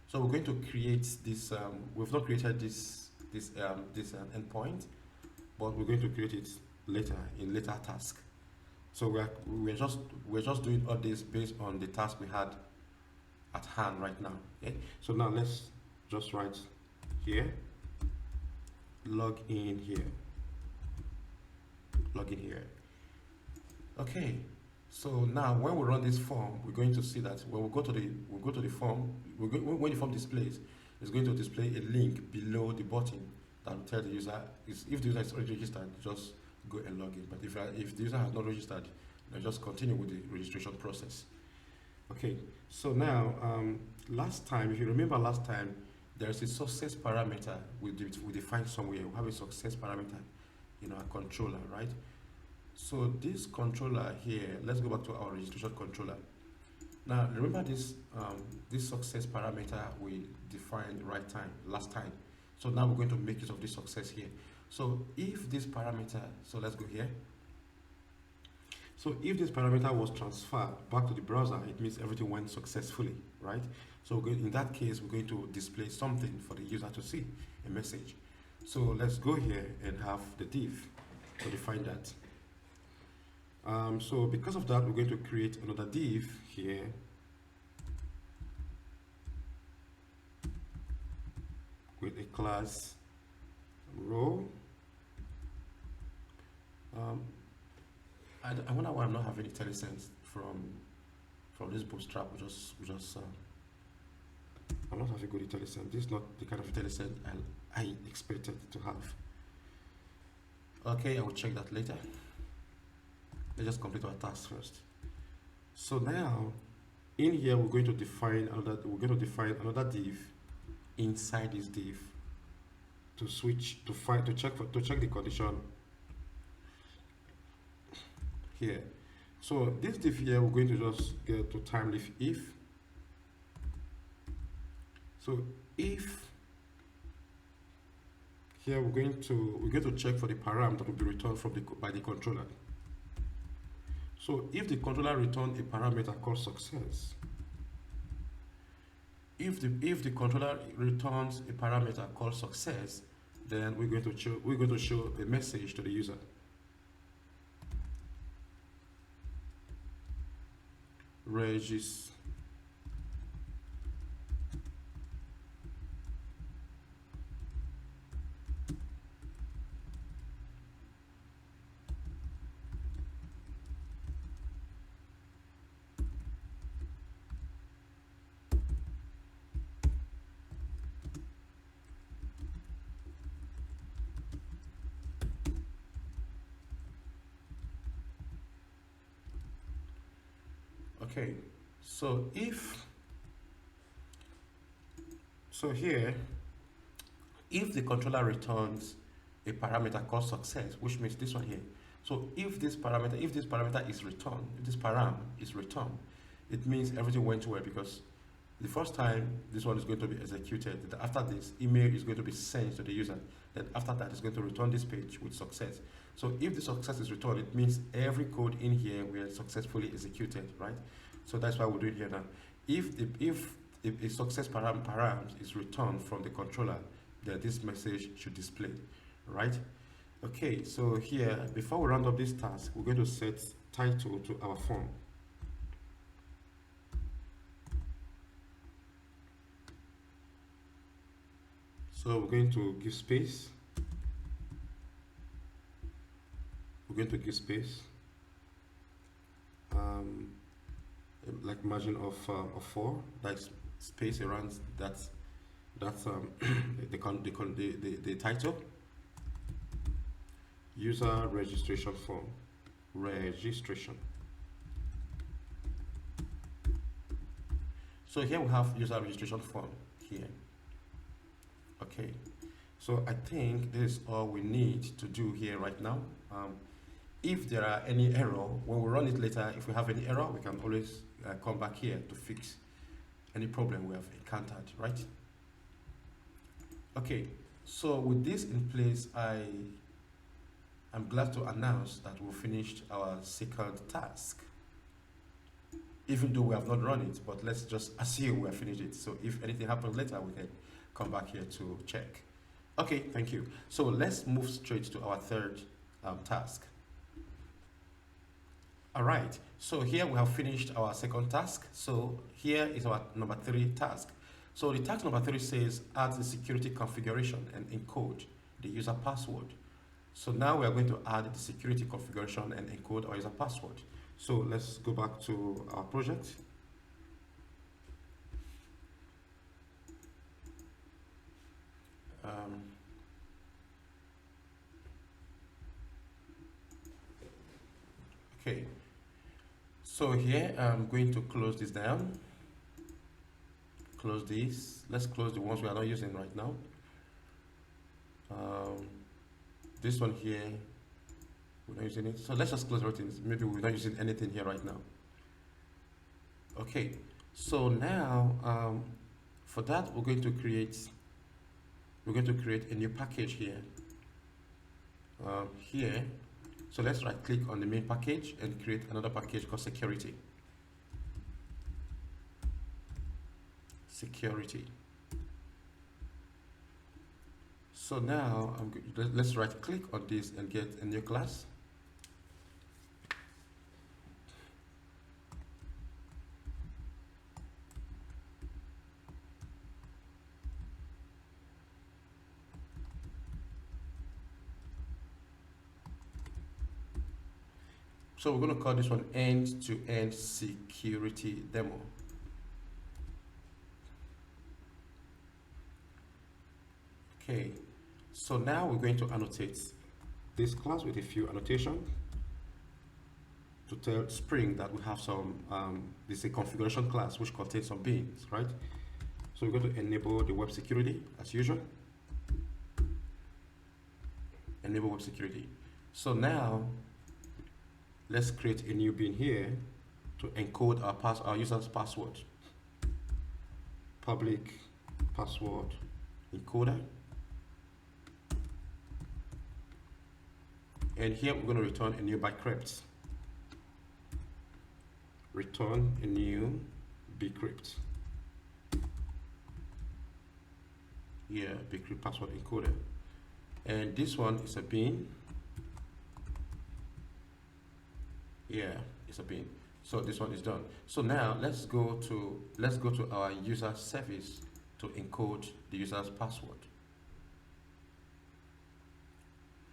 So we're going to create this. We've not created this endpoint, but we're going to create it later in later task. So we're just doing all this based on the task we had at hand right now. Okay. So now let's just write here. Log in here. Okay, so now when we run this form, we're going to see that when we go to the form, when the form displays, it's going to display a link below the button that will tell the user if the user is already registered, just go and log in. But if the user has not registered, then just continue with the registration process. Okay, so now last time, if you remember last time, there is a success parameter we define somewhere. We have a success parameter in our controller, right? So this controller here, let's go back to our registration controller. Now remember this this success parameter we defined last time. So now we're going to make use of this success here. So if this parameter, so let's go here. So if this parameter was transferred back to the browser, it means everything went successfully, right? So in that case, we're going to display something for the user to see, a message. So let's go here and have the div to define that. So because of that, we're going to create another div here. With a class row. I wonder why I'm not having IntelliSense from this bootstrap. I'm not having good IntelliSense. This is not the kind of IntelliSense I expected to have. Okay, I will check that later. Let's just complete our task first. So now, in here we're going to define another div inside this div to check the condition here. So this div here, we're going to just get to Thymeleaf if. So if here we're going to check for the param that will be returned by the controller. So if the controller returns a parameter called success, if the controller returns a parameter called success, then we're going to show a message to the user. Regis. Okay, so here, if the controller returns a parameter called success, which means this one here. So if this parameter is returned, if this param is returned, it means everything went well, because the first time this one is going to be executed, after this email is going to be sent to the user, then after that it's going to return this page with success. So if the success is returned, it means every code in here will successfully executed, right? So that's why we're doing here now. If a success params is returned from the controller, then this message should display, right? Okay, so here, before we round up this task, we're going to set title to our form. So we're going to give space. We're going to give space, like margin of 4. That's space around that's the title. User registration form. Registration. So here we have user registration form here. Okay, so I think this is all we need to do here right now. If there are any error, when we run it later, if we have any error, we can always come back here to fix any problem we have encountered, right? Okay, so with this in place, I'm glad to announce that we finished our second task. Even though we have not run it, but let's just assume we have finished it. So if anything happens later, we can come back here to check. Okay, thank you. So let's move straight to our third task. All right, so here we have finished our second task. So here is our number 3 task. So the task number 3 says add the security configuration and encode the user password. So now we are going to add the security configuration and encode our user password. So let's go back to our project. Okay, so here I'm going to close this down. Close this. Let's close the ones we are not using right now. This one here, we're not using it. So let's just close everything. Maybe we're not using anything here right now. Okay, so now for that we're going to create a new package here. So let's right click on the main package and create another package called security. So now let's right click on this and get a new class. So we're going to call this one end-to-end security demo. Okay, so now we're going to annotate this class with a few annotations to tell Spring that we have some, this is a configuration class which contains some beans, right? So we're going to enable the web security as usual. Enable web security. So now let's create a new bean here to encode our user's password. Public password encoder. And here we're going to return a new bcrypt. Return a new bcrypt. Yeah, bcrypt password encoder. And this one is a bean. Yeah, it's a bean. So this one is done. So now let's go to our user service to encode the user's password.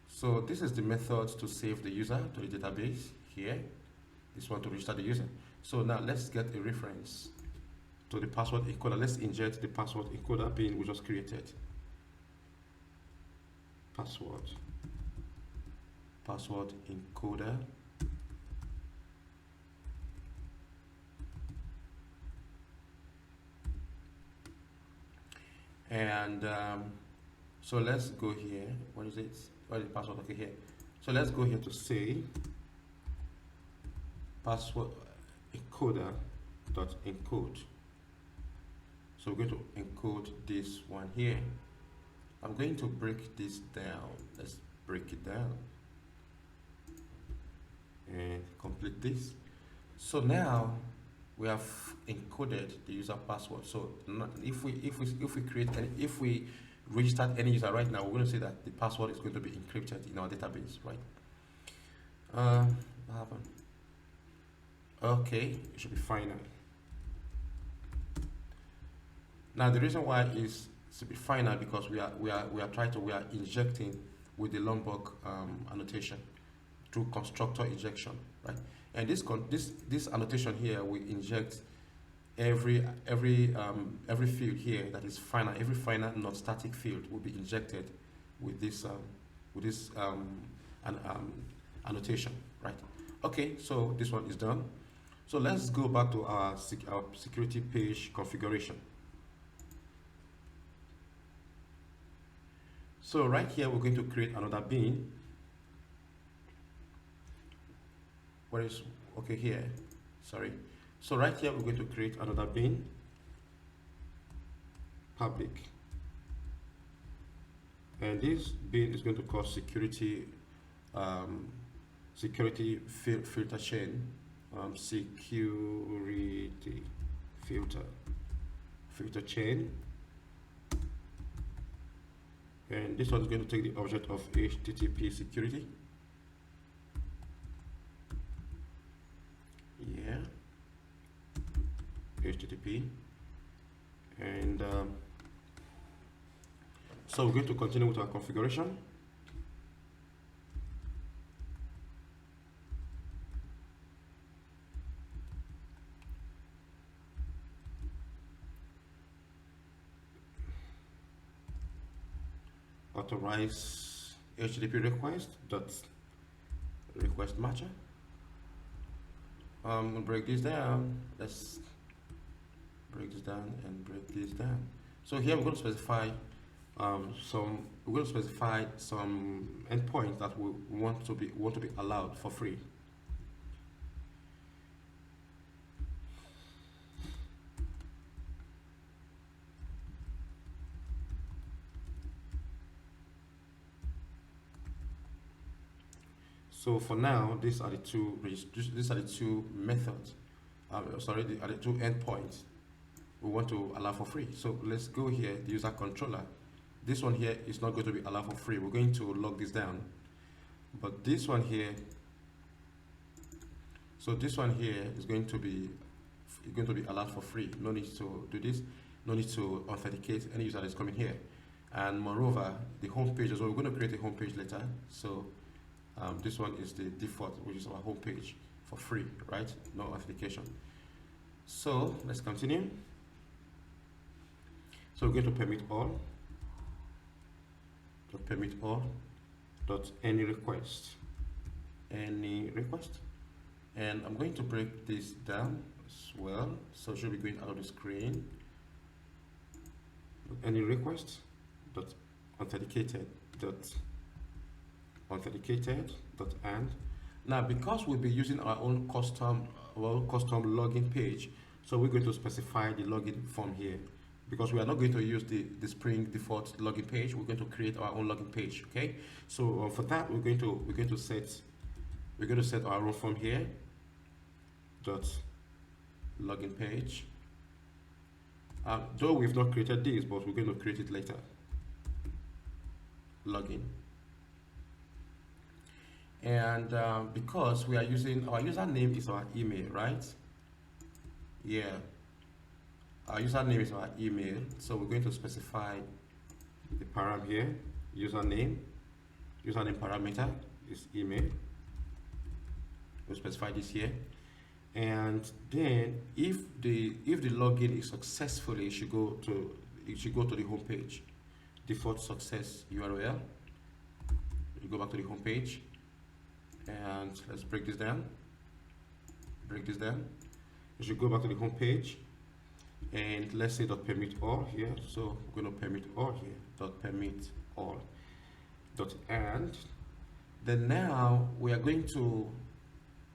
So this is the method to save the user to the database here. This one to register the user. So now let's get a reference to the password encoder. Let's inject the password encoder bean we just created. Password encoder. And so let's go here. What is it? What is the password? Okay, here. So let's go here to say password encoder dot encode. So we're going to encode this one here. I'm going to break this down. Let's break it down and complete this. So now we have encoded the user password. So if we registered any user right now, we're going to say that the password is going to be encrypted in our database, right? What happened? Okay, it should be fine now. Now the reason why is to be final because we are injecting with the Lombok annotation through constructor injection, right? And this annotation here we inject every field here that is final. Every final not static field will be injected with this annotation, right? Okay, so this one is done. So let's go back to our security page configuration. So right here, we're going to create another bean. Where is, okay, here, sorry. So right here, we're going to create another bean, public. And this bean is going to call security, filter chain, security filter chain. And this one is going to take the object of HTTP security. Yeah, HTTP. And so we're going to continue with our configuration. Authorize HTTP request matcher. We'll break this down. Let's break this down and break this down. So here we're going to specify some endpoints that we want to be allowed for free. So for now, these are the two methods. Sorry, are the two endpoints we want to allow for free. So let's go here, the user controller. This one here is not going to be allowed for free. We're going to lock this down. But this one here, so this one here is going to be allowed for free. No need to do this. No need to authenticate any user that's coming here. And moreover, the home page as well. We're going to create a home page later. So This one is the default, which is our home page for free, right? No authentication. So let's continue. So we're going to permit all. Permit all. Any request. Any request. And I'm going to break this down as well. So it should be going out of the screen. Any request. Authenticated. And now, because we'll be using our own custom login page, so we're going to specify the login form here, because we are not going to use the Spring default login page. We're going to create our own login page. Okay, so for that we're going to set our own form here. Login page. Though we've not created this, but we're going to create it later. Login. And because we are using our username is our email, right? Yeah, our username is our email, so we're going to specify the param here. Username parameter is email. We'll specify this here, and then if the login is successful, it should go to the home page. Default success URL. You go back to the home page. And let's break this down. You should go back to the home page, and let's say .permit all here. So we're going to permit all here. .permit all. And then now we are going to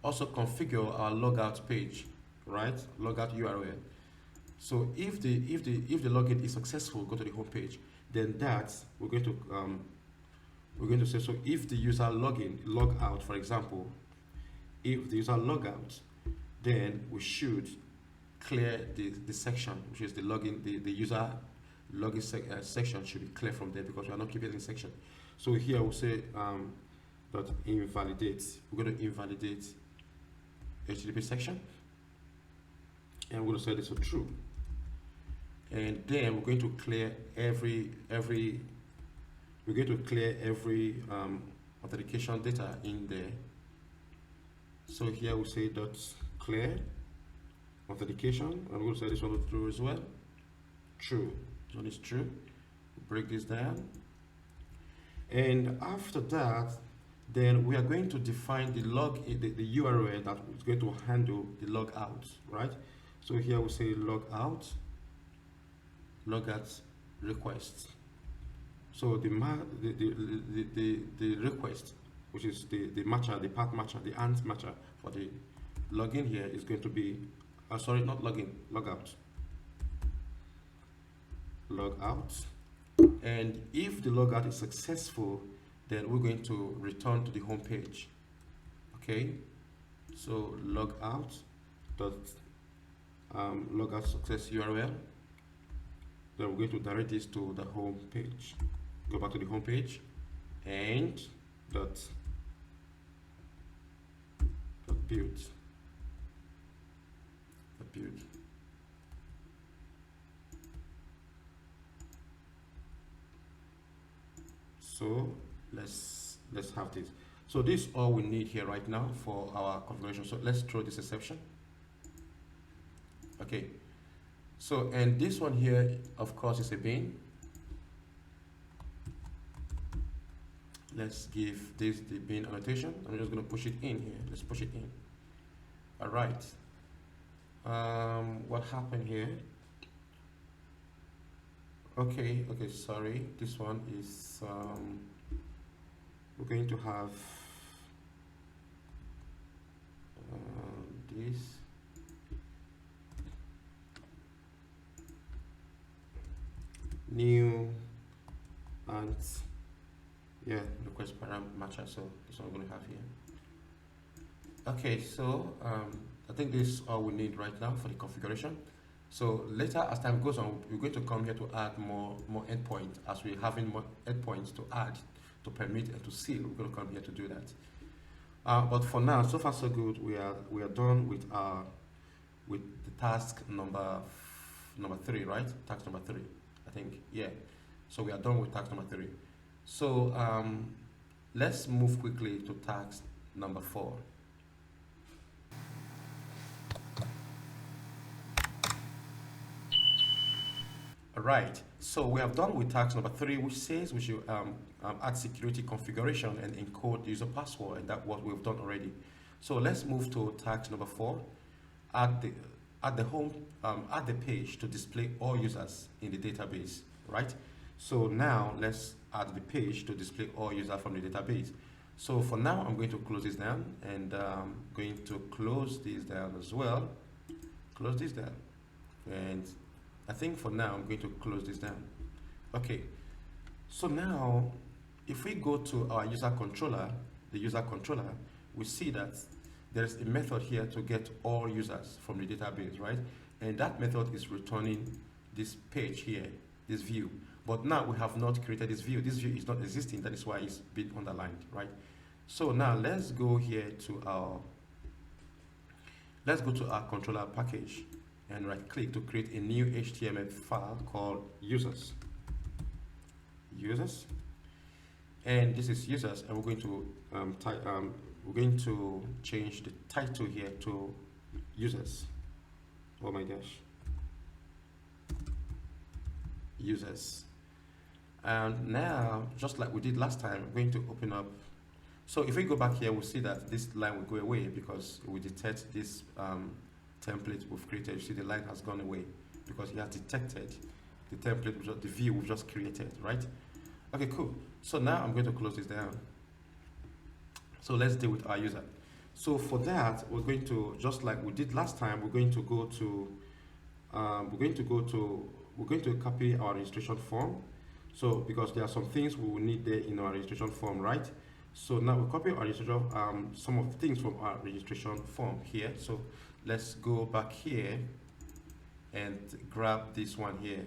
also configure our logout page, right? Logout URL. So if the login is successful, go to the home page. Then we're going to say, so if the user log out, for example, if the user log out, then we should clear the section, which is the login, the user login section should be clear from there, because we are not keeping the section. So here we'll say .invalidate. We're going to invalidate HTTP section, and we're going to set this to true. And then we're going to clear every authentication data in there. So here we say .clear authentication, and we'll say this one is true as well. True. This one is true. Break this down, and after that, then we are going to define the URL that is going to handle the logout, right? So here we say logout request. So the request, which is the matcher, the path matcher, the AND matcher for the login here is going to be, sorry, not login, logout. And if the logout is successful, then we're going to return to the home page. Okay, so logout success URL. Then we're going to direct this to the home page. Go back to the home page and build. So let's have this. So this is all we need here right now for our configuration. So let's throw this exception. Okay. So, and this one here, of course, is a bin. Let's give this the bin annotation. I'm just going to push it in here. Let's push it in. All right. What happened here? Okay, sorry. This one is, we're going to have this. New and yeah, request param matcher. So this one we're going to have here. Okay, so I think this is all we need right now for the configuration. So later, as time goes on, we're going to come here to add more endpoints. As we're having more endpoints to add, to permit and to seal, we're going to come here to do that. But for now, so far so good. We are done with the task number 3, right? Task number 3, I think. Yeah. So we are done with task number 3. So Let's move quickly to task number 4. Right, so we have done with task number 3, which says we should add security configuration and encode user password, and that's what we've done already. So let's move to task number 4. Add the home, add the page to display all users in the database. Right. So now let's add the page to display all users from the database. So for now, I'm going to close this down, and going to close this down as well. Close this down, and I think for now I'm going to close this down. Okay, so now if we go to our user controller, the user controller, we see that there's a method here to get all users from the database, right? And that method is returning this page here, this view. But now we have not created this view. This view is not existing. That is why it's been underlined, right? So now let's go here to our controller package and right click to create a new HTML file called users. And this is users, and we're going to change the title here to users. Oh my gosh, users. And now, just like we did last time, we're going to open up. So if we go back here, we'll see that this line will go away because we detect this template we've created. You see the line has gone away because it has detected the template, the view we've just created, right? Okay, cool. So now I'm going to close this down. So let's deal with our user. So for that, we're going to, just like we did last time, we're going to go to, we're going to copy our registration form. So because there are some things we will need there in our registration form, right? So now we copy our registration, some of the things from our registration form here. So let's go back here and grab this one here.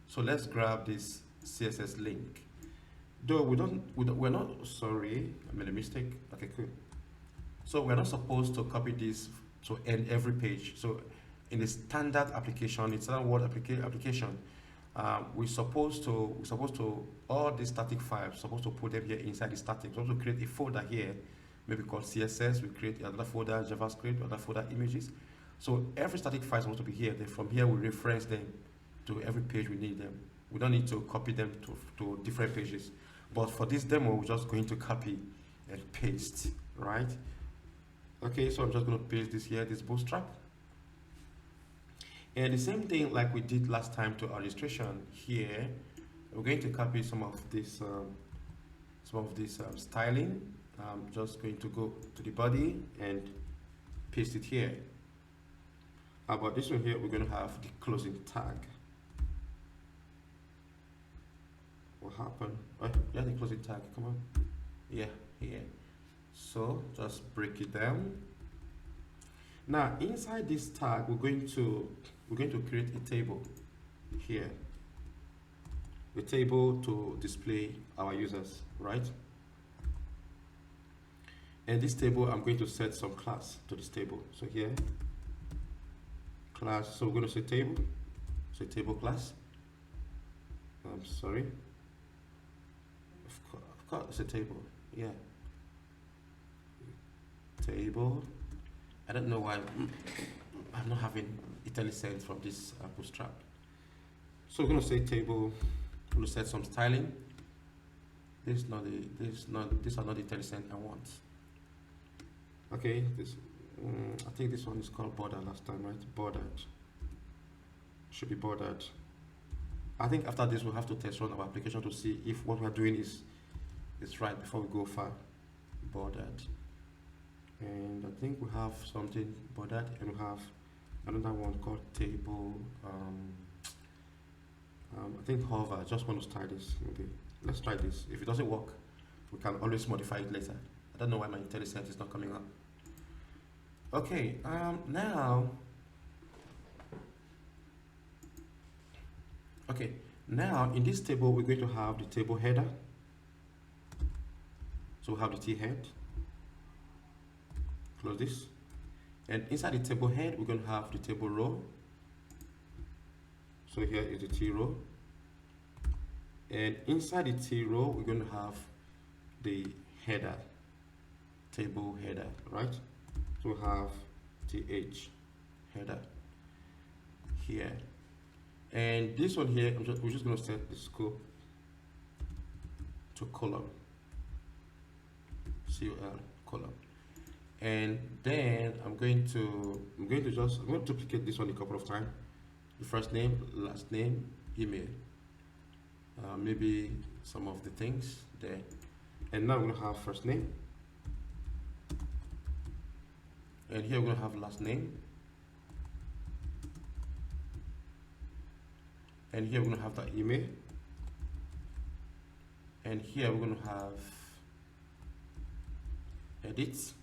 So let's grab this CSS link. Though we're not, sorry, I made a mistake. Okay, cool. So we're not supposed to copy this to end every page. So in the standard application, it's a Word application. We're supposed to all these static files, supposed to put them here inside the static. We're supposed to create a folder here, maybe called CSS. We create another folder, JavaScript, another folder, images. So every static file is supposed to be here. Then from here, we reference them to every page we need them. We don't need to copy them to different pages. But for this demo, we're just going to copy and paste, right? Okay, so I'm just going to paste this here, this bootstrap. And the same thing like we did last time to our registration here, we're going to copy some of this styling. I'm just going to go to the body and paste it here. About this one here, we're going to have the closing tag. What happened? Oh, yeah, the closing tag. Come on. Yeah, here. So just break it down. Now inside this tag, we're going to create a table here. A table to display our users, right? And this table, I'm going to set some class to this table. So here, class. So we're going to say table. So table class. I'm sorry. Of course, it's a table. Yeah. Table. I don't know why I'm not having IntelliSense from this bootstrap. So we're going to say table. I'm going to set some styling. These are not the IntelliSense I want. Okay, this I think this one is called border last time, right? Bordered. Should be bordered. I think after this we'll have to test run our application to see if what we're doing is right before we go far. Bordered. And I think we have something bordered, and we have another one called table. I think hover. I just want to try this. Okay, let's try this. If it doesn't work, we can always modify it later. I don't know why my IntelliSense is not coming up. Okay, now in this table we're going to have the table header. So we have the T head. Close this. And inside the table head, we're going to have the table row. So here is the T row. And inside the T row, we're going to have the header, table header, right? So we have th header here, and this one here, we're just going to set the scope to column, column, and then I'm going to duplicate this one a couple of times. The first name, last name, email, maybe some of the things there, and now we're going to have first name, and here we're going to have last name, and here we're going to have the email, and here we're going to have edit,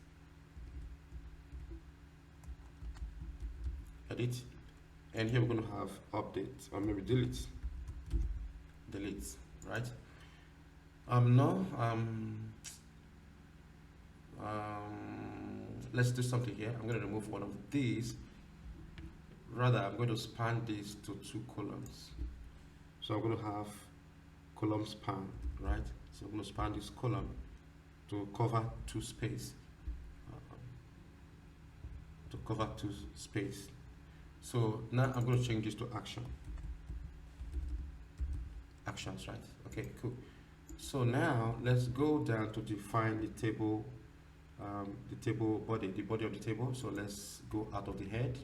and here we're going to have update, or maybe delete, right? Let's do something here. I'm going to remove one of these. Rather, I'm going to span this to 2 columns. So I'm going to have column span, right? So I'm going to span this column to cover 2 space. So now I'm going to change this to actions, right? Okay, cool. So now let's go down to define the table, the body of the table. So let's go out of the head.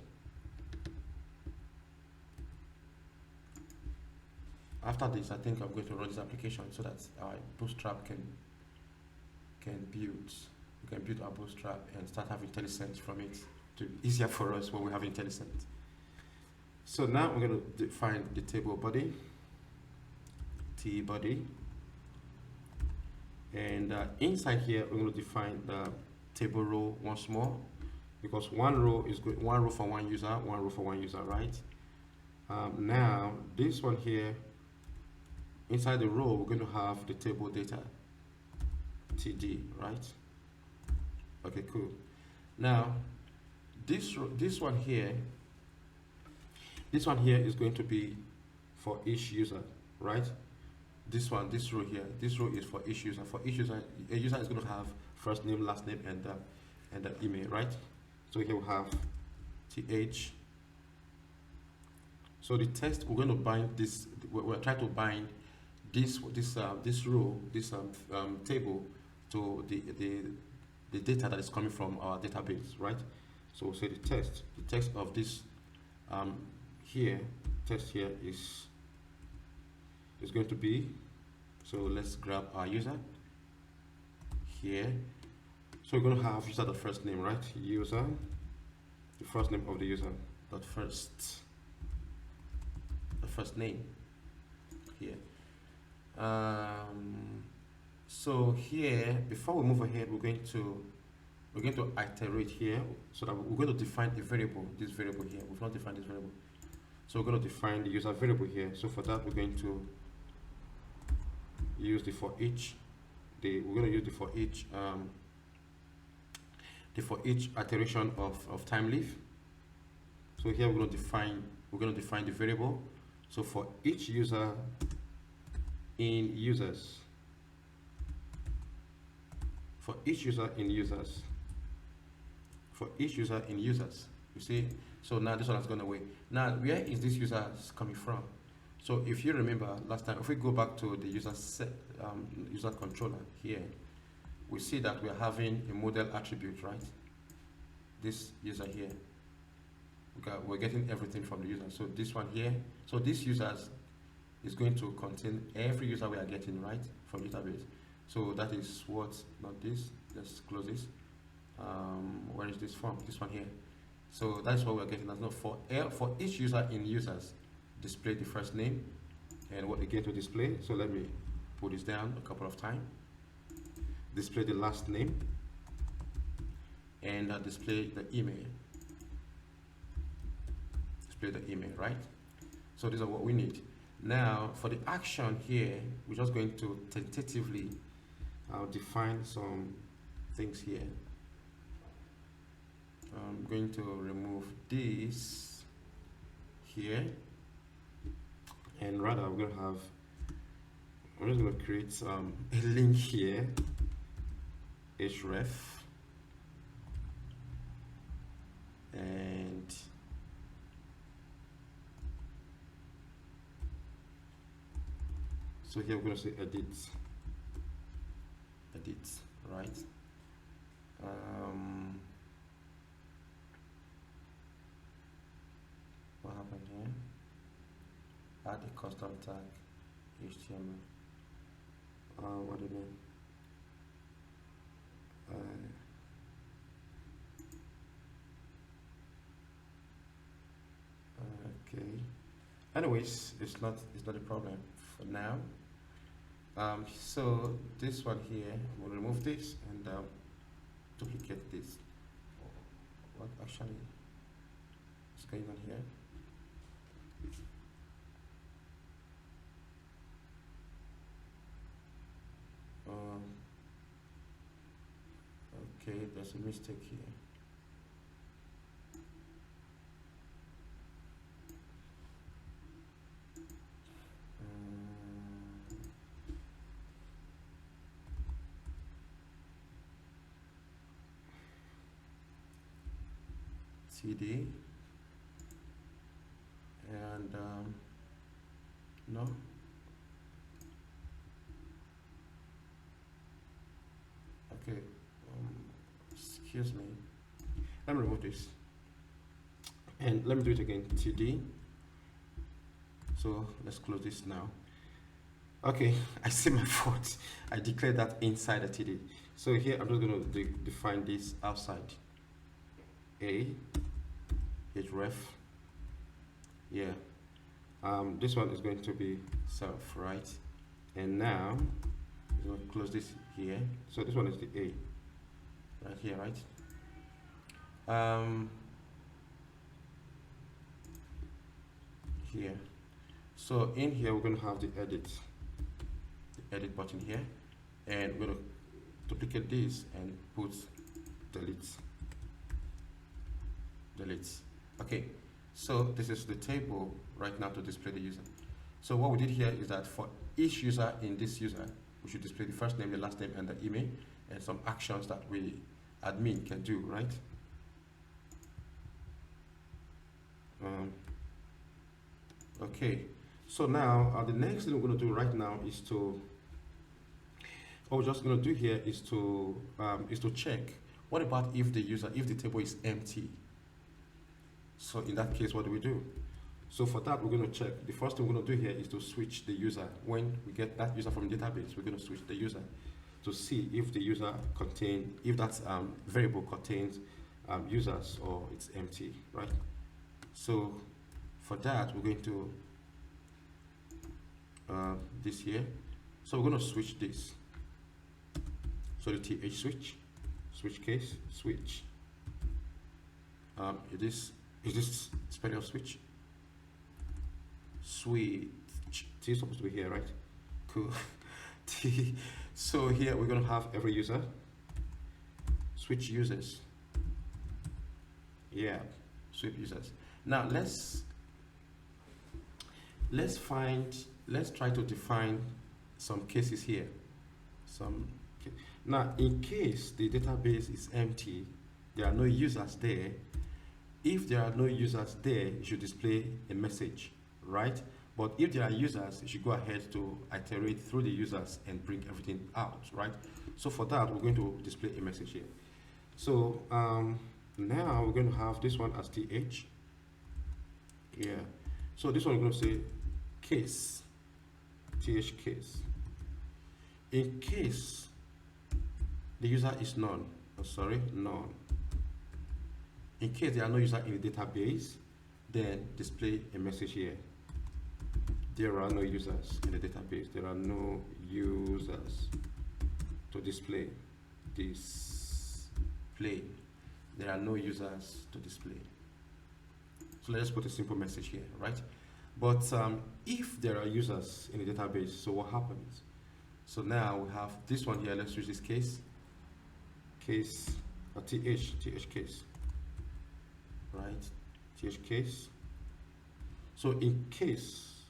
After this, I think I'm going to run this application so that our bootstrap can build. We can build our bootstrap and start having IntelliSense from it to be easier for us when we have IntelliSense. So now we're going to define the table body, T-body, and inside here we're going to define the table row once more, because one row for one user, right? Now this one here, inside the row we're going to have the table data, TD, right? Okay, cool. Now this one here is going to be for each user, right? This row here, this row is for each user. For each user, a user is going to have first name, last name, and the email, right? So here we have th. So the text, we're going to bind this. We're trying to bind this row, this table to the data that is coming from our database, right? So we'll say the text of this text here is going to be, so let's grab our user here. So we're going to have user dot first name, right? User, the first name of the user, dot first name here. So here, before we move ahead, we're going to iterate here, so that we're going to define a variable. This variable here, we've not defined this variable, so we're going to define the user variable here. So for that, we're going to use the for each. We're going to use the for each iteration of Thymeleaf. So here we're going to define the variable. So for each user in users, you see. So now this one has gone away. Now where is this user coming from? So if you remember last time, if we go back to the user controller here, we see that we are having a model attribute, right? This user here, we're getting everything from the user. So this one here, so this user is going to contain every user we are getting, right, from database. So that is what, not this, let's close this. Where is this from? This one here. So that's what we're getting as no for each user in users, display the first name and what they get to display. So let me put this down a couple of times. Display the last name and display the email. Display the email, right? So these are what we need. Now for the action here, we're just going to tentatively define some things here. I'm going to remove this here, and rather I'm just going to create a link here href, and so here we're going to say edit, right? What happened here? Add a custom tag HTML. What do you mean? Okay. Anyways, it's not a problem for now. So this one here, we'll remove this and duplicate this. What actually is going on here? Okay, there's a mistake here. CD and no. Okay, excuse me. Let me remove this and let me do it again. TD. So let's close this now. Okay, I see my fault. I declared that inside the TD. So here I'm just going to define this outside. A href. Yeah. This one is going to be self, right? And now I'm going to close this here. So this one is the A, right here, right? Here. So in here we're going to have the edit button here, and we're going to duplicate this and put delete. Okay, so this is the table right now to display the user. So what we did here is that for each user in this user, we should display the first name, the last name, and the email, and some actions that we admin can do, right? Okay, so now the next thing we're going to do right now is to, what we're just going to do here is to check, what about if the table is empty? So in that case, what do we do? So for that, we're going to check. The first thing we're going to do here is to switch the user. When we get that user from the database, we're going to switch the user to see if the user if that variable contains users or it's empty, right? So for that, we're going to this here. So we're going to switch this. So the th switch case, switch. Is this spelling of switch? Switch. T is supposed to be here, right? Cool. T. So here we're going to have every user. Switch users. Yeah, switch users. Now let's try to define some cases here. Now, in case the database is empty, there are no users there. If there are no users there, you should display a message, right? But if there are users, you should go ahead to iterate through the users and bring everything out, right? So for that, we're going to display a message here. So now we're going to have this one as th. Yeah. So this one we're going to say case, th case. In case the user is none, none. In case there are no users in the database, then display a message here. There are no users in the database. There are no users to display. There are no users to display. So let's put a simple message here, right? But if there are users in the database, so what happens? So now we have this one here. Let's use this case th case. Right, th case. So in case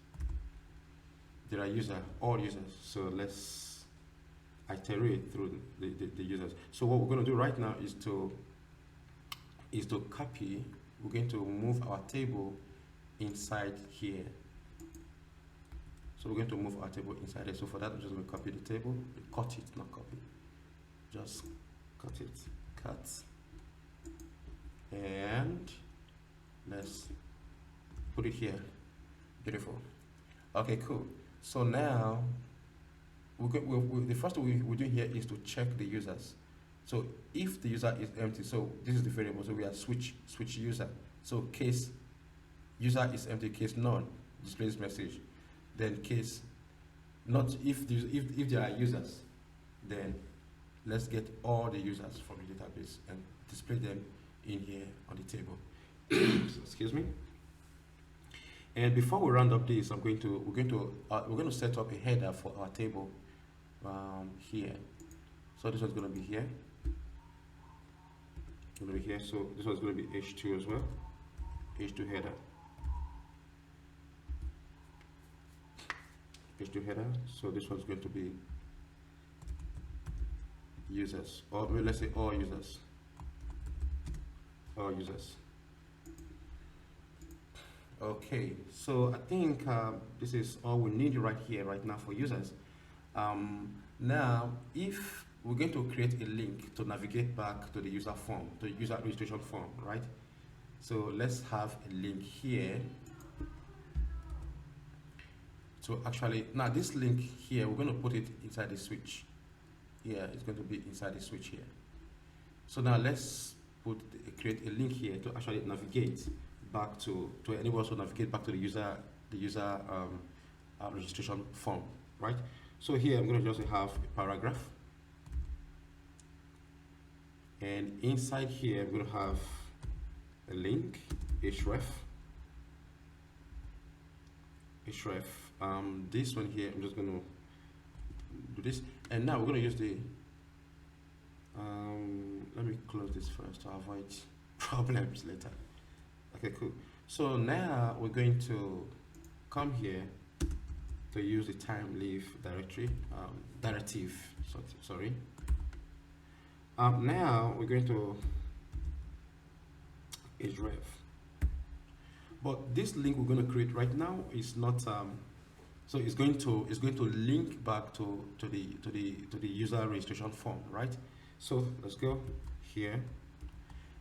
there are all users, so let's iterate through the users. So what we're going to do right now is to copy. We're going to move our table inside here. So we're going to move our table inside here. So for that, we're just going to copy the table, cut it, not copy. Just cut it, cut, and let's put it here. Beautiful. Okay, cool. So now the first thing we're doing here is to check the users. So if the user is empty, so this is the variable. So we are switch user. So case user is empty, case none displays message. Then case not if there are users, then let's get all the users from the database and display them in here on the table. So, excuse me. And before we round up this, we're going to set up a header for our table here. So this one's going to be here. Going to be here. So this one's going to be H2 as well. H2 header. H2 header. So this one's going to be users, or let's say all users. All users. Okay, so I think this is all we need right here, right now for users. Now, if we're going to create a link to navigate back to the user form, to the user registration form, right? So let's have a link here. So actually, now this link here, we're going to put it inside the switch. Yeah, it's going to be inside the switch here. So now let's create a link here to actually navigate back to enable us to navigate back to the user registration form, right? So here I'm going to just have a paragraph, and inside here I'm going to have a link, href. This one here, I'm just going to do this, and now we're going to use the let me close this first to avoid problems later. Okay, cool. So now we're going to come here to use the Thymeleaf directive. Sorry. Now we're going to href. But this link we're going to create right now is not so it's going to link back to the user registration form, right? So let's go here,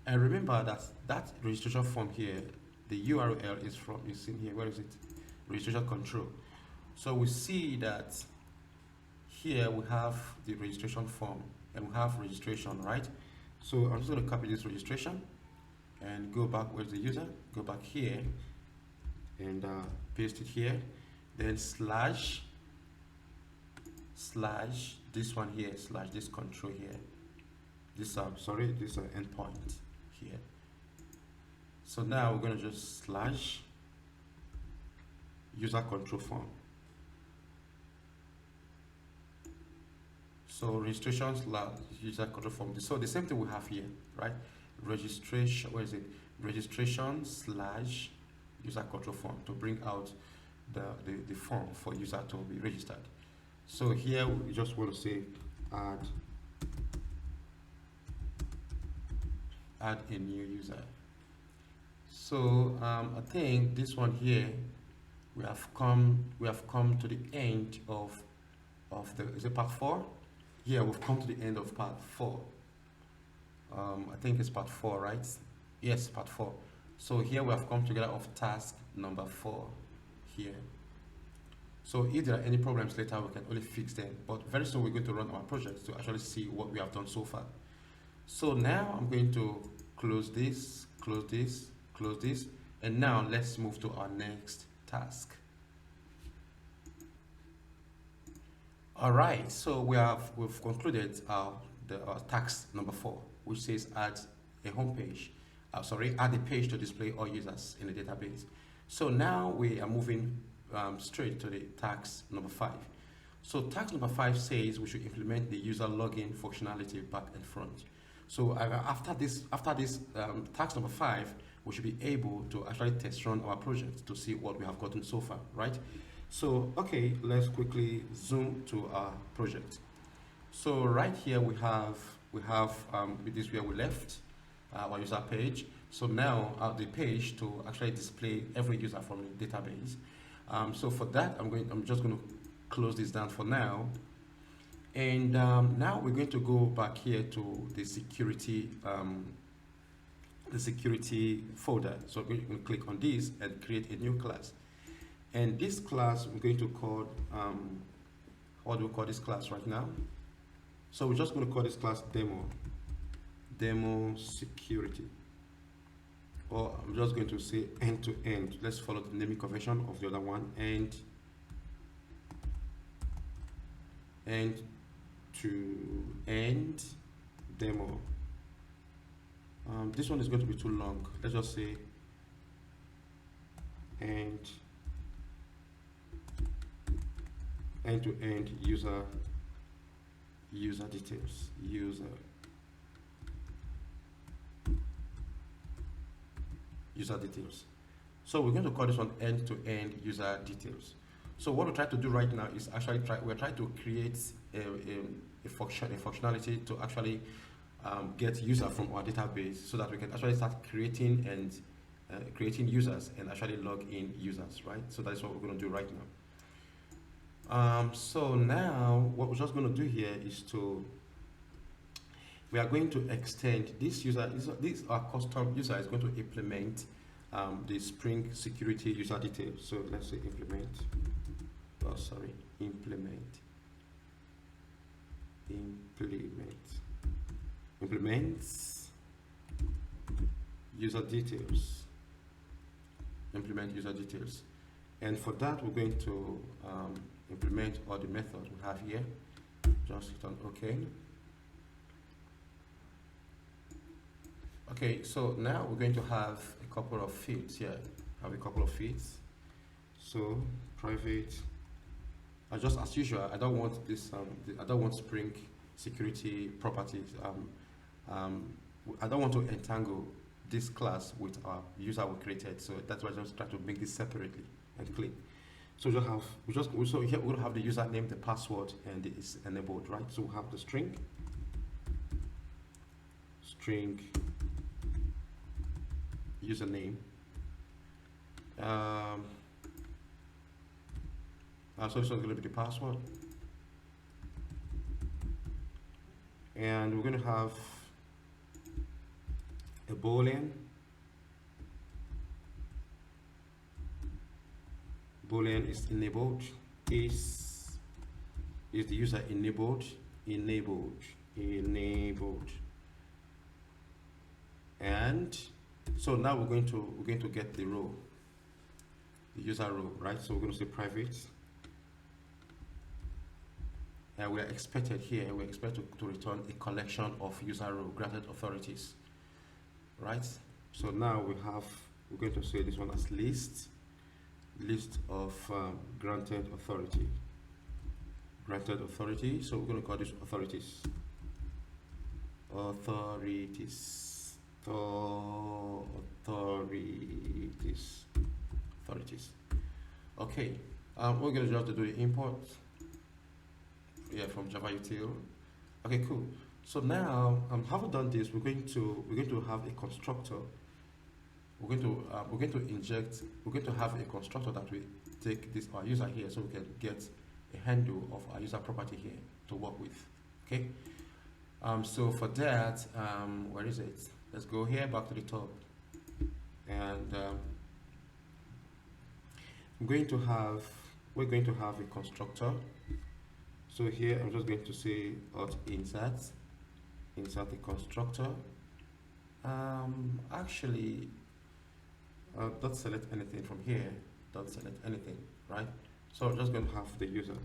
and remember that registration form here, the URL is in here. Where is it? Registration control. So we see that here we have the registration form and we have registration, right? So I'm just going to copy this registration and go back. Where's the user? Go back here and paste it here. Then slash this one here, slash this control here. This endpoint here. So now we're going to just slash user control form. So registration slash user control form. So the same thing we have here, right? Registration, where is it? Registration slash user control form to bring out the form for user to be registered. So here we just want to say add a new user. So I think this one here, we have come to the end of the, is it part 4? Yeah, we've come to the end of part 4. I think it's part 4, right? Yes, part 4. So here we have come together of task number 4 here. So if there are any problems later, we can only fix them. But very soon we're going to run our project to actually see what we have done so far. So now I'm going to close this, and now let's move to our next task. All right, so we've concluded our task number 4, which says add a home page. Add a page to display all users in the database. So now we are moving straight to the task number 5. So task number 5 says we should implement the user login functionality back and front. So after this task number 5, we should be able to actually test run our project to see what we have gotten so far, right? So okay, let's quickly zoom to our project. So right here this is where we left our user page. So now the page to actually display every user from the database. So for that, I'm just going to close this down for now. And now we're going to go back here to the security folder. So we're going to click on this and create a new class. And this class we're going to call what do we call this class right now? So we're just going to call this class demo security, or I'm just going to say end to end. Let's follow the naming convention of the other one, end to end demo. This one is going to be too long. Let's just say end to end user details, user details. So we're going to call this one end to end user details. So what we're trying to do right now is actually we're trying to create a functionality to actually get user from our database, so that we can actually start creating users and actually log in users, right? So that's what we're going to do right now. So now what we're just going to do here is we are going to extend this user. This our custom user is going to implement the Spring security user details. So let's say implement user details, implement user details. And for that, we're going to implement all the methods we have here. Just hit on OK. Okay, so now we're going to have a couple of fields here. So private. Just as usual, I don't want this. I don't want Spring security properties. I don't want to entangle this class with our user we created. So that's why I just try to make this separately and clean. So here we're gonna have the username, the password, and it's enabled, right? So we have the string username. So this one's going to be the password, and we're going to have a boolean. Boolean is enabled. Is the user enabled? And so now we're going to get the row, the user row, right? So we're going to say private. And we're expected to return a collection of user row granted authorities, right? So now we're going to say this one as list of granted authority. So we're going to call this authorities. Okay. We're going to just do the import. From Java util. Okay, cool. So now, having done this, we're going to have a constructor. We're going to have a constructor that will take this our user here, so we can get a handle of our user property here to work with. Okay. So for that, where is it? Let's go here back to the top, and we're going to have a constructor. So here I'm just going to say insert the constructor. Actually, don't select anything from here. Don't select anything, right? So I'm just going to have the user.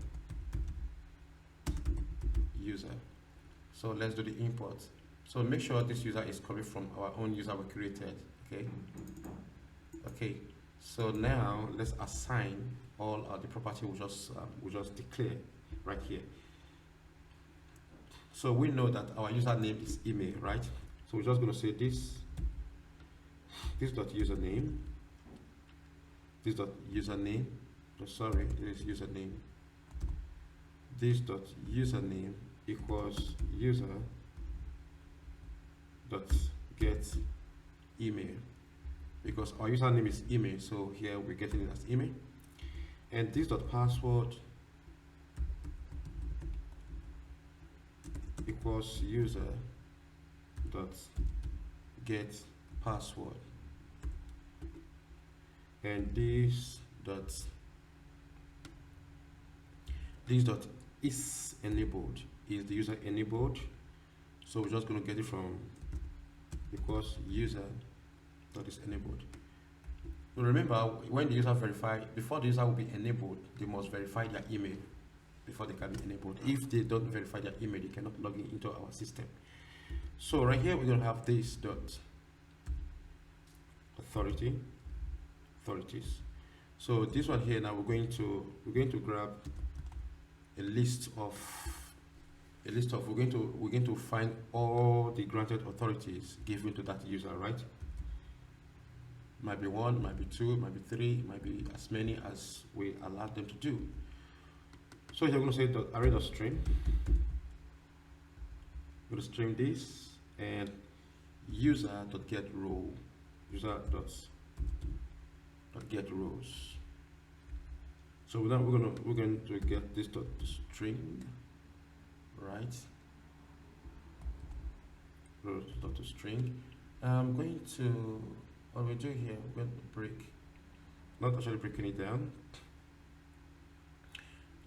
So let's do the import. So make sure this user is coming from our own user we created. Okay. So now let's assign all the property we just declare right here. So we know that our username is email, right? So we're just going to say this dot username, this dot username, this dot username equals user dot get email, because our username is email, so here we're getting it as email. And this dot password equals user dot get password, and this dot is enabled, is the user enabled, so we're just going to get it from equals user that is enabled. So remember, when the user verify, before the user will be enabled, they must verify their email before they can be enabled. If they don't verify their email, they cannot log in into our system. So right here we're going to have this dot authorities. So this one here, now we're going to grab a list of we're going to find all the granted authorities given to that user, right? Might be 1, might be 2, might be 3, might be as many as we allow them to do. So here we're going to say array.string. We're going to string this and user.getRow, user.get rows. So now we're going to get this dot string, right? Rows dot string. I'm going to, what we do here, we're going to break, not actually breaking it down.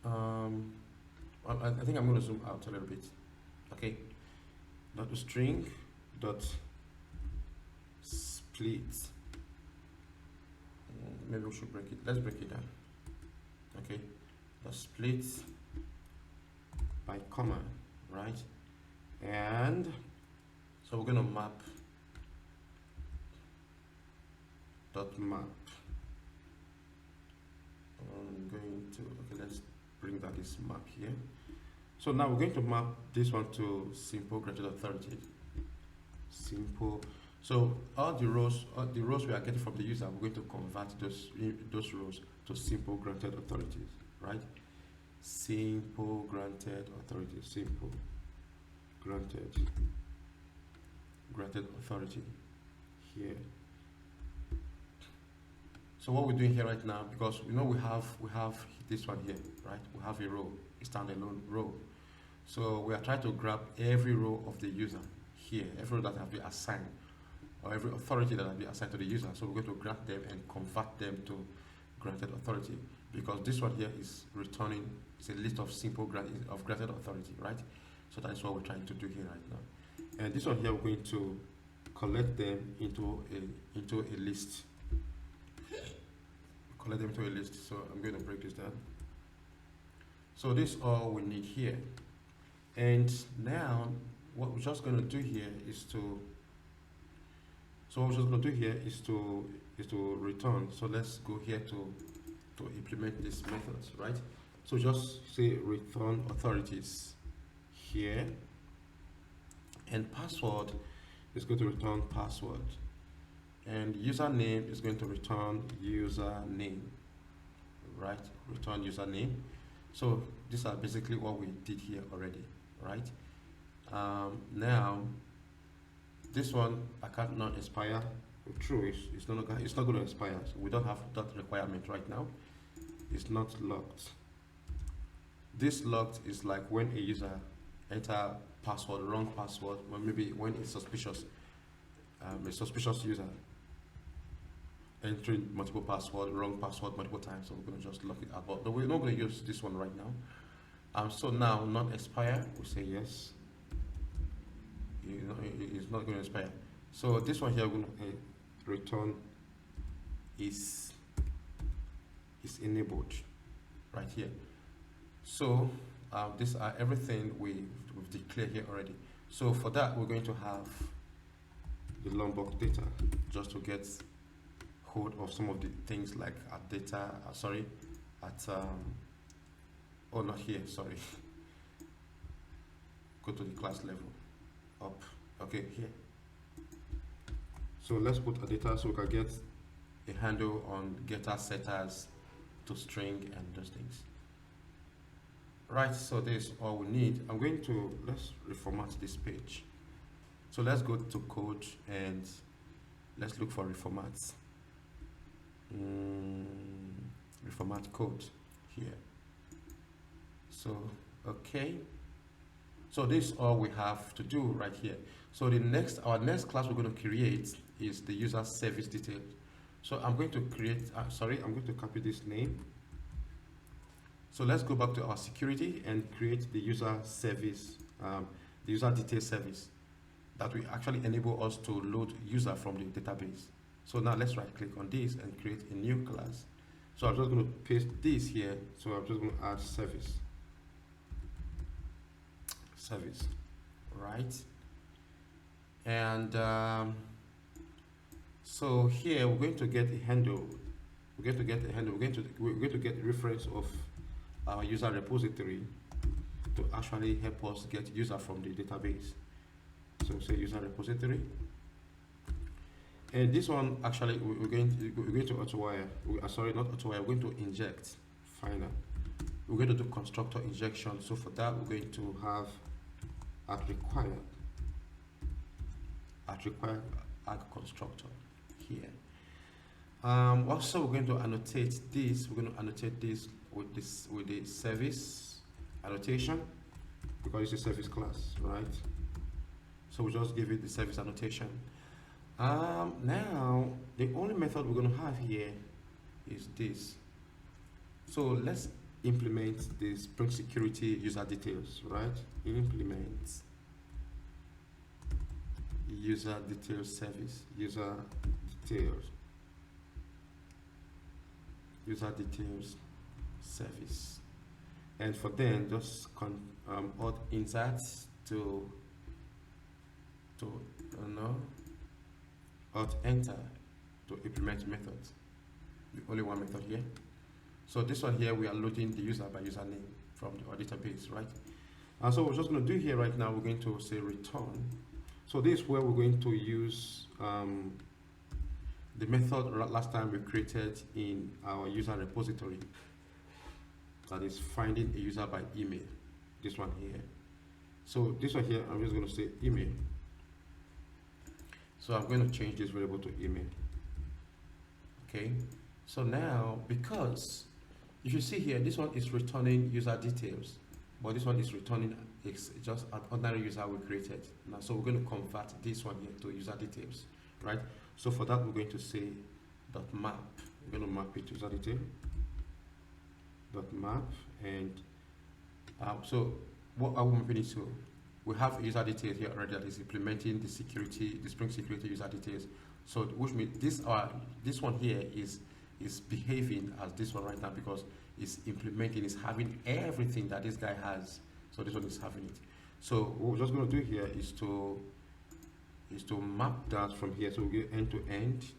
I think I'm going to zoom out a little bit. Okay, dot string dot split. Maybe we should break it. Let's break it down. Okay, dot split by comma, right? And so we're going to map dot map. I'm going to, okay, let's bring that this map here. So now we're going to map this one to simple granted authority. Simple. So all the rows we are getting from the user, we're going to convert those rows to simple granted authorities, right? Simple granted authority. Simple granted authority here. So what we're doing here right now, because we know we have this one here, right? We have a row, a standalone row. So we are trying to grab every row of the user here, every row that have been assigned, or every authority that have been assigned to the user. So we're going to grab them and convert them to granted authority, because this one here is returning, it's a list of simple granted authority, right? So that is what we're trying to do here right now. And this one here, we're going to collect them into a list. Collect them to a list. So I'm going to break this down. So this is all we need here. And now what we're just going to do here is to return. So let's go here to implement these methods, right? So just say return authorities here, and password is going to return password, and username is going to return username, right? Return username. So these are basically what we did here already, right? Now this one, account not expire. True, it's not going to expire. So we don't have that requirement right now. It's not locked. This locked is like when a user enter password, wrong password, or maybe when it's suspicious, a suspicious user entering multiple password, wrong password multiple times. So we're going to just lock it out. But we're not going to use this one right now. So now not expire, we say yes. It's not going to expire. So this one here, we're going to return is enabled right here. So these are everything we've declared here already. So for that, we're going to have the Lombok data just to get hold of some of the things like at data. Oh, not here. Sorry. Go to the class level. Up. Okay, here. So let's put a data so we can get a handle on getter, setters to string and those things. Right, so this is all we need. I'm going to, let's reformat this page. So let's go to code and let's look for reformats. Reformat code here. So, okay. So this is all we have to do right here. So our next class we're going to create is the user service detail. So I'm going to create, I'm going to copy this name. So let's go back to our security and create the user service, the user detail service that will actually enable us to load user from the database. So now let's right click on this and create a new class. So I'm just going to paste this here. So I'm just going to add service, right? And so here we're going to get a handle. We're going to get reference of our user repository to actually help us get user from the database. So say user repository, and this one actually we're going to AutoWire. Sorry, not AutoWire. We're going to inject final. We're going to do constructor injection. So for that, we're going to have at required add constructor here. Also, we're going to annotate this. We're going to annotate this with the service annotation because it's a service class, right? So we just give it the service annotation. Now the only method we're going to have here is this. So let's implement the Spring Security user details, right? Implement user details service, user details service, and for then just alt insert to alt enter to implement methods. Only one method here. So this one here we are loading the user by username from our database, right? And so we're just going to do here right now. We're going to say return. So this is where we're going to use the method last time we created in our user repository, that is finding a user by email. This one here. So this one here, I'm just going to say email. So I'm going to change this variable to email. Okay. So now, because if you see here, this one is returning user details, but this one is returning just an ordinary user we created. Now, so we're going to convert this one here to user details, right? So for that, we're going to say .map. We're going to map it to user detail. .map, and so what are we mapping it to? We have user details here already that is implementing the Spring Security user details. So which means this one here is behaving as this one right now because it's implementing, it's having everything that this guy has. So this one is having it. So what we're just going to do here is to map that from here. So we get end-to-end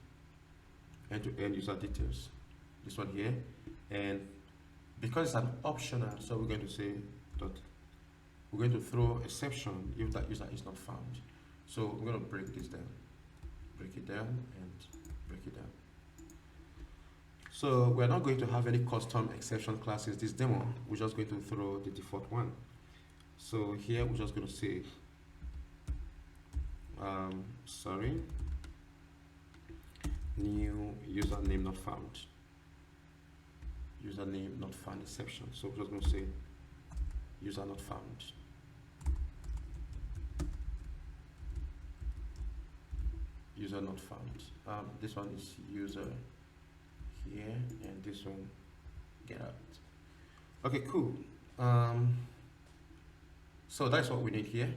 user details. This one here, and because it's an optional, so we're going to say we're going to throw exception if that user is not found. So we're going to break this down, break it down, and break it down. So we're not going to have any custom exception classes this demo. We're just going to throw the default one. So here we're just going to say new username not found. Username not found exception. So we're just going to say user not found. User not found. This one is user here, and this one get out. Okay, cool. So that's what we need here.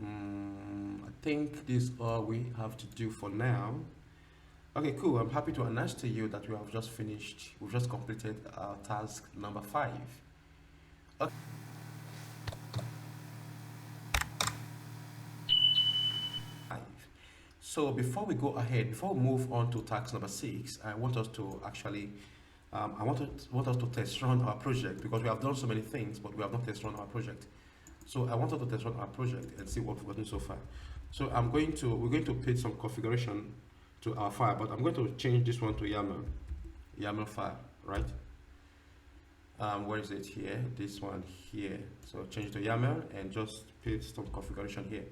I think this is all we have to do for now. Okay, cool. I'm happy to announce to you that we have just finished. We've just completed our task number 5. Okay. So before we go ahead, before we move on to task number 6, I want us to actually, I want us to test run our project because we have done so many things, but we have not test run our project. So I want us to test run our project and see what we've gotten so far. So we're going to put some configuration to our file, but I'm going to change this one to YAML file, right? where is it here? This one here. So change to YAML and just paste some configuration here.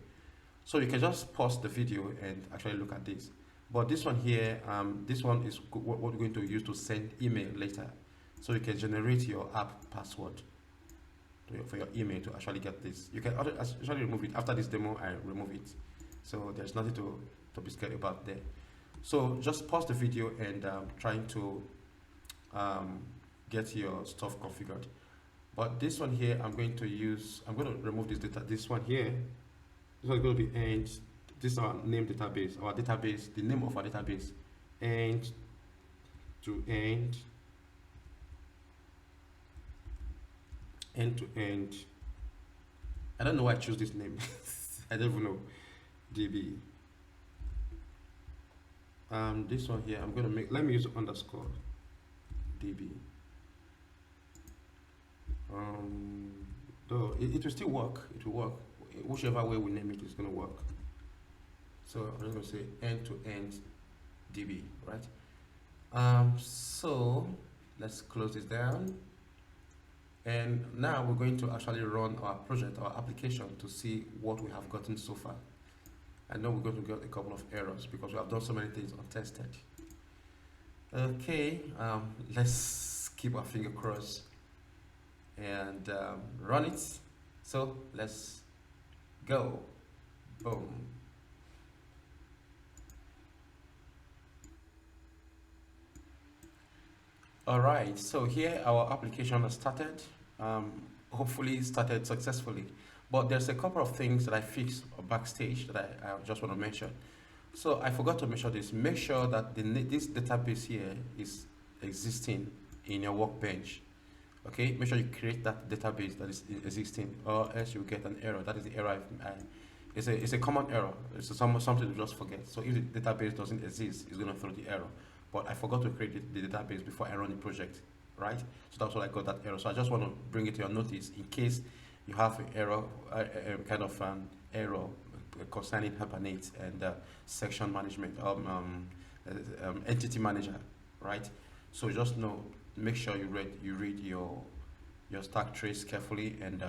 So you can just pause the video and actually look at this. But this one here, this one is what we're going to use to send email later. So you can generate your app password for your email to actually get this. You can actually remove it. After this demo, I remove it. So there's nothing to be scared about there. So just pause the video and trying to get your stuff configured. But this one here, I'm going to remove this data. This one here, this one is going to be end. This is our name database. Our database, the name of our database, end-to-end I don't know why I choose this name. I don't even know. DB. This one here, I'm going to let me use underscore DB. Though it will still work. It will work. Whichever way we name it is going to work. So I'm just going to say end-to-end DB, right? So let's close this down. And now we're going to actually run our project, our application, to see what we have gotten so far. I know we're going to get a couple of errors because we have done so many things untested. Okay, let's keep our finger crossed and run it. So let's go. Boom. All right, so here our application has started. Hopefully started successfully, but there's a couple of things that I fixed backstage that I just want to mention. So I forgot to mention this. Make sure that this database here is existing in your workbench. Okay, make sure you create that database that is existing, or else you get an error. That is the error. It's a common error. It's something to just forget. So if the database doesn't exist, it's going to throw the error. But I forgot to create the database before I run the project, right? So that's why I got that error. So I just want to bring it to your notice in case you have an error, kind of an error concerning Hibernate and section management, entity manager, right? So just make sure you read your stack trace carefully and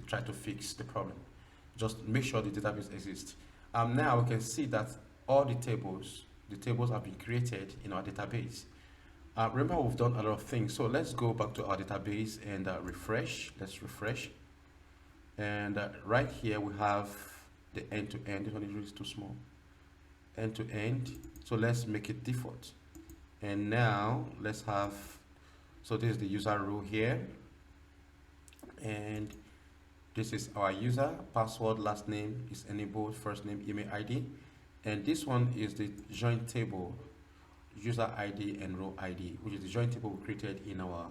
try to fix the problem. Just make sure the database exists. Now we can see that all the tables have been created in our database. Remember, we've done a lot of things. So let's go back to our database and refresh. Let's refresh. And right here we have the end-to-end. This one is really too small. End-to-end. So let's make it default. And now let's have, so this is the user row here. And this is our user, password, last name is enabled, first name, email ID. And this one is the joint table, user ID and row ID, which is the joint table we created in our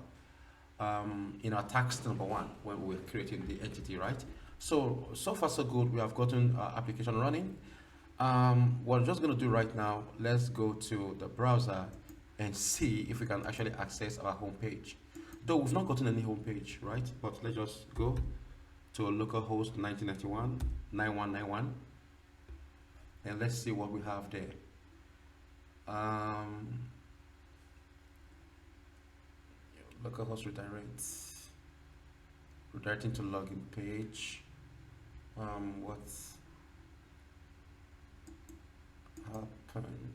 task number 1 when we were creating the entity, right? So far so good. We have gotten our application running. What I'm just going to do right now, let's go to the browser and see if we can actually access our home page. Though we've not gotten any home page, right? But let's just go to localhost 9191, and let's see what we have there. Localhost redirecting to login page. What's happened?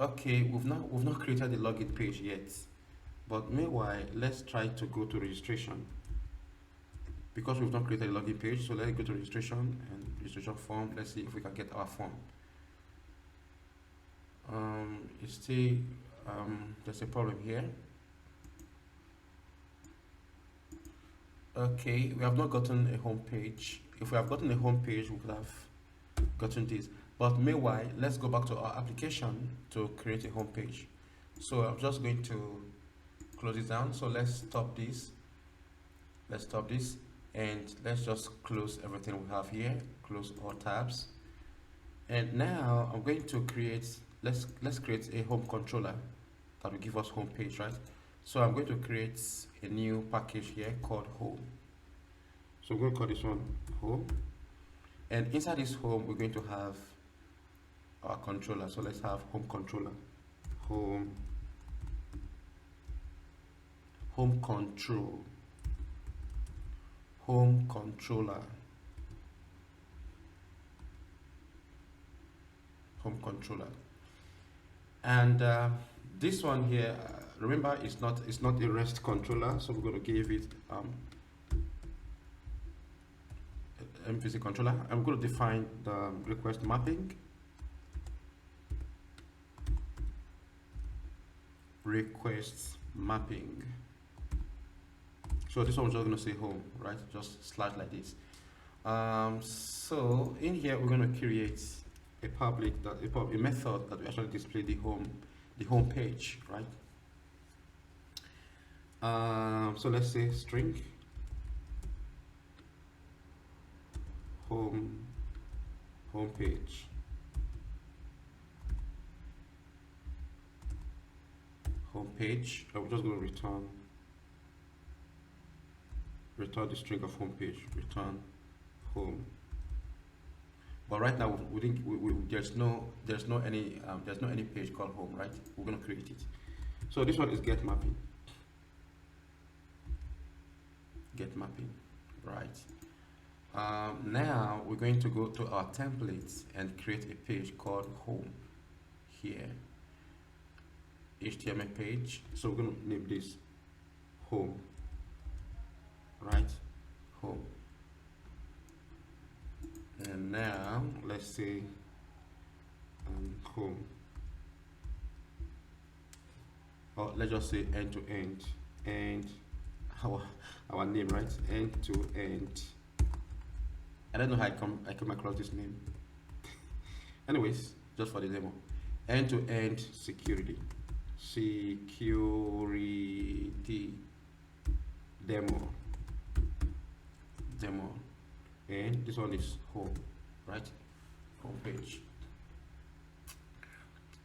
Okay, we've not created the login page yet, but meanwhile let's try to go to registration, because we've not created a login page. So let's go to registration and registration form. Let's see if we can get our form. It's still there's a problem here. Okay, we have not gotten a home page. If we have gotten a home page, we could have gotten this. But meanwhile, let's go back to our application to create a home page. So I'm just going to close it down. So let's stop this. Let's stop this, and let's just close everything we have here. Close all tabs. And now I'm going to create. Let's create a home controller that will give us home page, right? So I'm going to create a new package here called home. So I'm going to call this one home, and inside this home we're going to have our controller. So let's have home controller, home home control, home controller, home controller. And this one here, remember, it's not a REST controller, so we're going to give it MVC controller. I'm going to define the request mapping, request mapping. So this one we're just going to say home, right? Just slash like this. So in here we're going to create a public a method that will actually display the home page, right? So let's say string home page. Home page. We're just going to return the string of home page. Return home. But right now there's no any page called home, right? We're going to create it. So this one is get mapping. Get mapping, right? Now we're going to go to our templates and create a page called home here. HTML page. So we're going to name this home, right? Home. And now let's say home, or let's just say end to end, and our name, right? End to end. I don't know how I come across this name. Anyways, just for the demo, end to end security demo, and this one is home, right? Home page.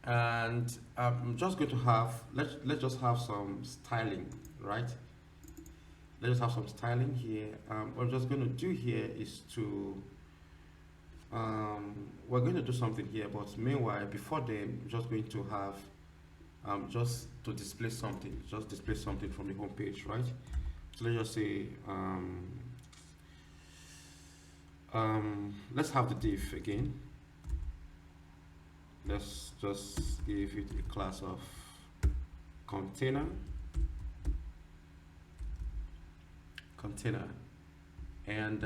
And I'm just going to have let's just have some styling, right? Let's just have some styling here. What I'm just going to do here is to we're going to do something here, but meanwhile, before then, we're just going to have just to display something, from the home page, right? So let's just say let's have the div again. Let's just give it a class of container, and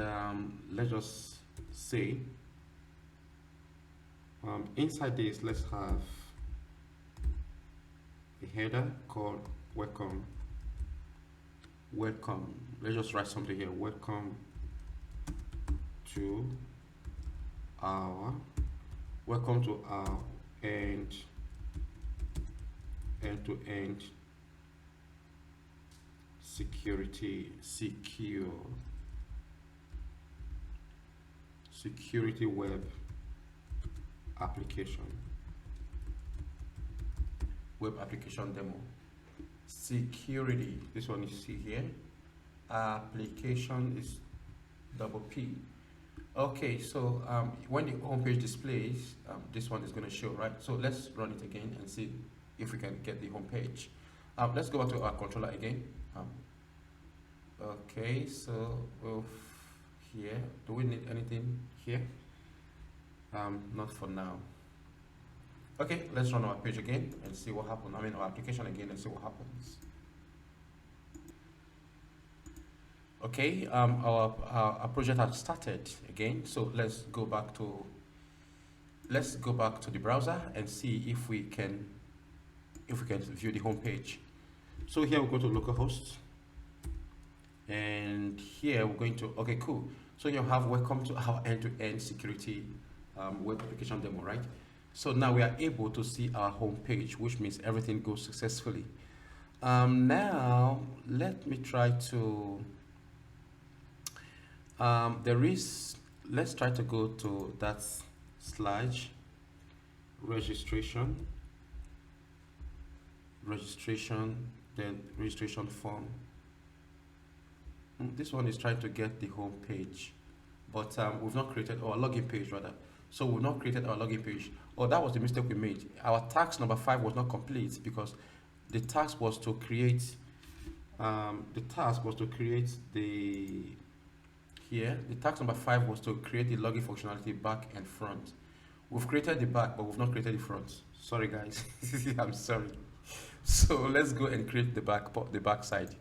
let's just say inside this, let's have a header called welcome. Let's just write something here. Welcome to our end-to-end security web application demo. Security, this one you see here. Application is double P. Okay, so when the home page displays, this one is going to show, right? So let's run it again and see if we can get the home page. Let's go back to our controller again. Okay, so here, do we need anything here? Not for now. Okay, let's run our page again and see what happens. I mean, our application again and see what happens. Okay, our project has started again. So let's go back to the browser and see if we can view the home page. So here we go to localhost, and here we're going to, okay, cool. So you have welcome to our end-to-end security web application demo, right? So now we are able to see our home page, which means everything goes successfully. Now let me try to let's try to go to that slide registration, then registration form. This one is trying to get the home page, but we've not created our login page rather. So we've not created our login page. Oh, that was the mistake we made. Our task number 5 was not complete because the task was to create The task was to create the task number 5 was to create the login functionality back and front. We've created the back, but we've not created the front. Sorry guys, I'm sorry. So let's go and create the back side.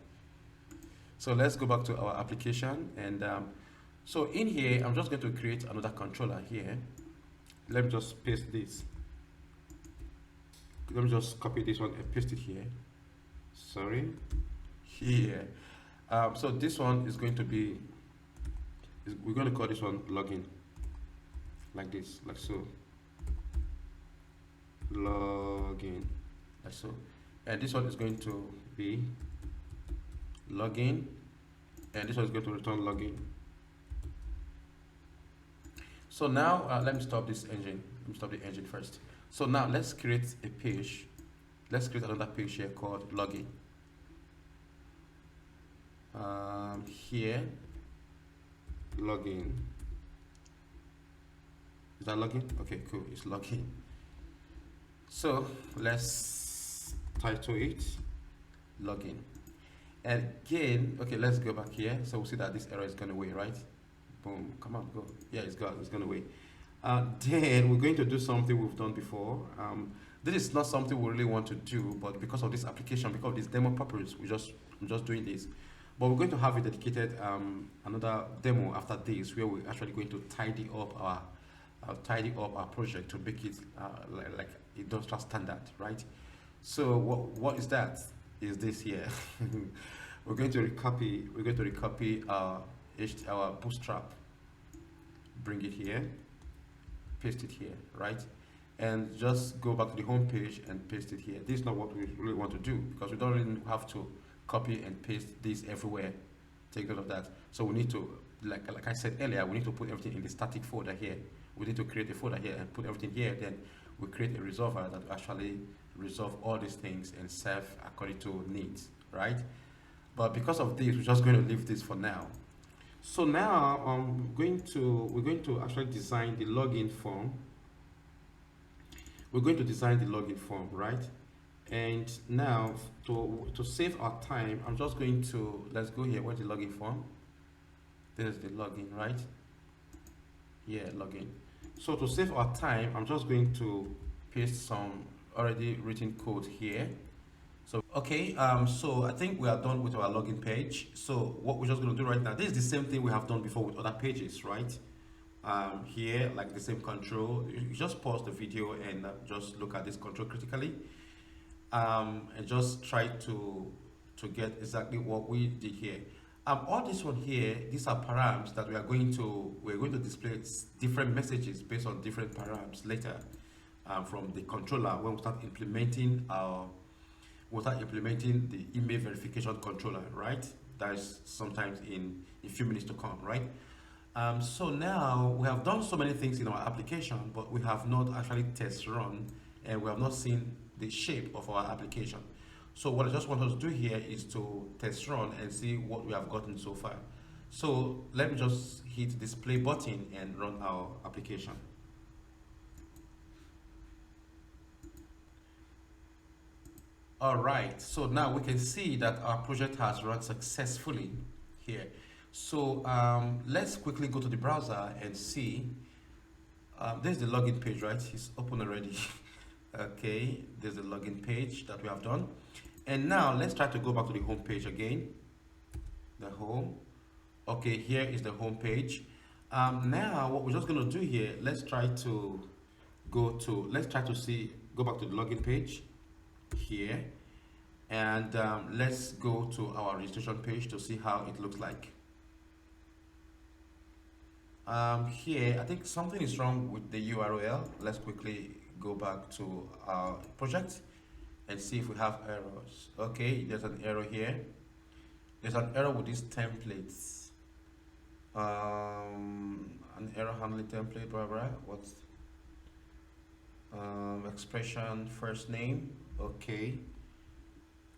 So let's go back to our application, and so in here I'm just going to create another controller here. Let me just paste this. Let me just copy this one and paste it here. Sorry, here. So this one is going to be, we're going to call this one login, like this, like so. Login, like so. And this one is going to be login, and this one is going to return login. So now let me stop this engine. Let me stop the engine first. So now let's create a page. Let's create another page here called login. Here, login. Is that login? Okay, cool. It's login. So let's title it login. And again, okay, let's go back here. So we'll see that this error is gone away, right? Boom, come on, go. Yeah, it's gone away. Then we're going to do something we've done before. This is not something we really want to do, but because of this application, because of this demo purpose, I'm just doing this. But we're going to have a dedicated another demo after this, where we're actually going to tidy up our project to make it like industrial standard, right? So what is that? Is this here? We're going to recopy our bootstrap, bring it here, paste it here, right? And just go back to the home page and paste it here. This is not what we really want to do, because we don't really have to copy and paste this everywhere. Take note of that. So we need to, like I said earlier, we need to put everything in the static folder here. We need to create a folder here and put everything here. Then we create a resolver that will actually resolve all these things and serve according to needs, right? But because of this, we're just going to leave this for now. So now we're going to actually design the login form. We're going to design the login form, right? And now to save our time, I'm just going to, let's go here. Where's the login form? There's the login, right? Yeah, login. So to save our time, I'm just going to paste some already written code here. So okay, so I think we are done with our login page. So what we're just going to do right now, this is the same thing we have done before with other pages, right? Here, like the same control, you just pause the video and just look at this control critically, and just try to get exactly what we did here. All this one here, these are params that we're going to display different messages based on different params later, from the controller when we start implementing the email verification controller, right? That is sometimes in a few minutes to come, right? So now we have done so many things in our application, but we have not actually test run, and we have not seen the shape of our application. So what I just want us to do here is to test run and see what we have gotten so far. So let me just hit this play button and run our application. All right, so now we can see that our project has run successfully here. So let's quickly go to the browser and see. There's the login page, right? It's open already. Okay, there's the login page that we have done. And now let's try to go back to the home page again. The home. Okay, here is the home page. Now what we're just going to do here, let's try to go back to the login page here, and let's go to our registration page to see how it looks like. Here I think something is wrong with the URL. Let's quickly go back to our project and see if we have errors. Okay, there's an error here. There's an error with these templates. An error handling template, blah blah. What's expression first name? Okay.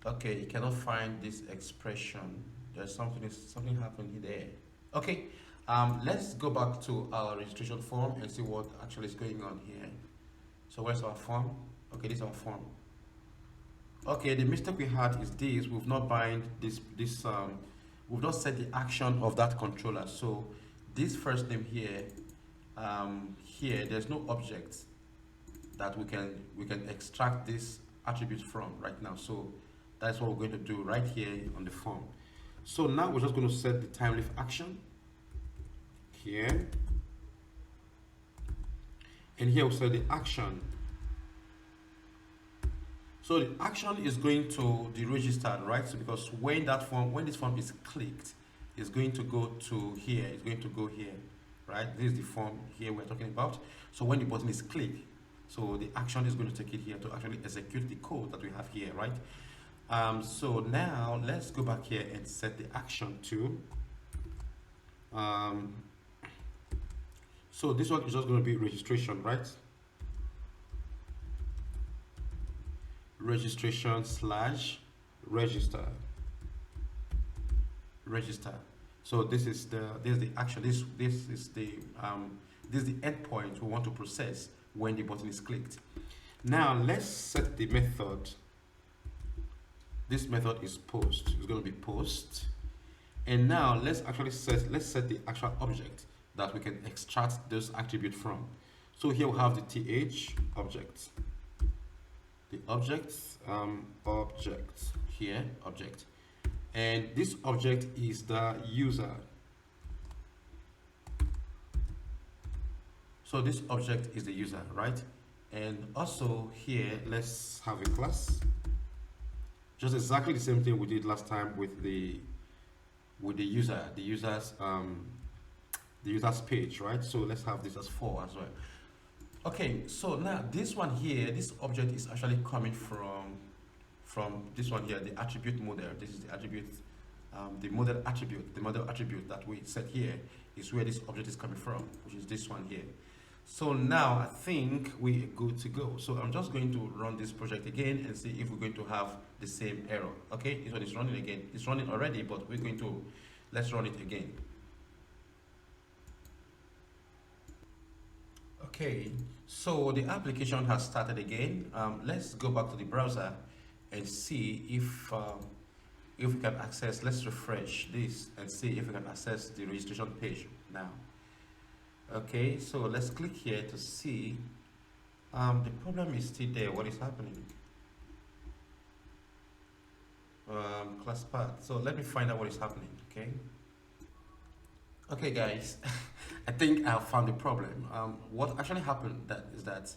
Okay, you cannot find this expression. There's something happened there. Okay. Let's go back to our registration form and see what actually is going on here. So where's our form? Okay, this is our form. Okay, the mistake we had is this: we've not bind we've not set the action of that controller. So this first name here, here there's no object that we can extract this attribute from right now. So that's what we're going to do right here on the form. So now we're just going to set the Thymeleaf action here, and here we'll set the action. So the action is going to the registered, right? So because when this form is clicked, it's going to go to here. It's going to go here, right? This is the form here we're talking about. So when the button is clicked, so the action is going to take it here to actually execute the code that we have here, right? So now let's go back here and set the action to. So this one is just going to be registration, right? Registration / register. So this is the action. This is the endpoint we want to process when the button is clicked. Now let's set the method. This method is post. It's going to be post. And now let's set the actual object that we can extract those attributes from. So here we have the th object. The object here, object, and this object is the user. So this object is the user, right? And also here, let's have a class. Just exactly the same thing we did last time with the user, the user's page, right? So let's have this as 4 as well. Okay, so now this one here, this object is actually coming from this one here, the attribute model. This is the attribute, the model attribute that we set here is where this object is coming from, which is this one here. So now I think we're good to go. So I'm just going to run this project again and see if we're going to have the same error. Okay, this one is running again. It's running already, but let's run it again. Okay, so the application has started again. Let's go back to the browser and see if we can access. Let's refresh this and see if we can access the registration page now. Okay, so let's click here to see. The problem is still there. What is happening? Class path. So let me find out what is happening. Okay, guys, I think I have found the problem. What actually happened is that,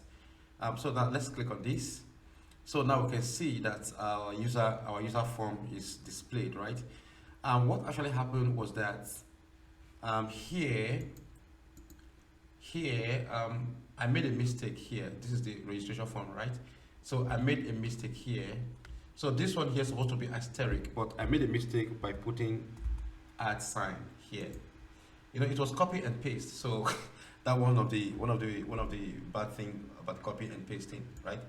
so now let's click on this. So now we can see that our user form is displayed, right? What actually happened was that here, I made a mistake here. This is the registration form, right? So I made a mistake here. So this one here is supposed to be asterisk, but I made a mistake by putting @ here. You know, it was copy and paste, so that one of the bad thing about copy and pasting, right?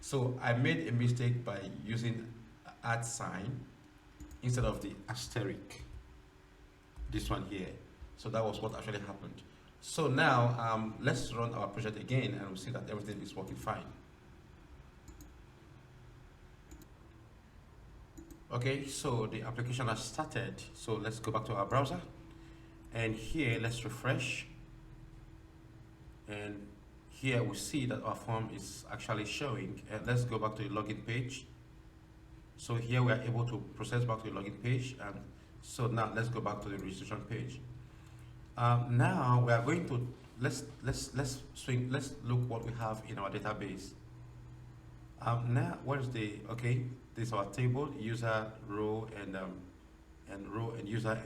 So I made a mistake by using @ instead of the asterisk, this one here. So that was what actually happened. So now let's run our project again and we'll see that everything is working fine. Okay, so the application has started. So let's go back to our browser. And here, let's refresh. And here we see that our form is actually showing. And let's go back to the login page. So here we are able to process back to the login page. And so now let's go back to the registration page. Now we are going to let's look what we have in our database. Now what is this is our table, user, row, and row and user,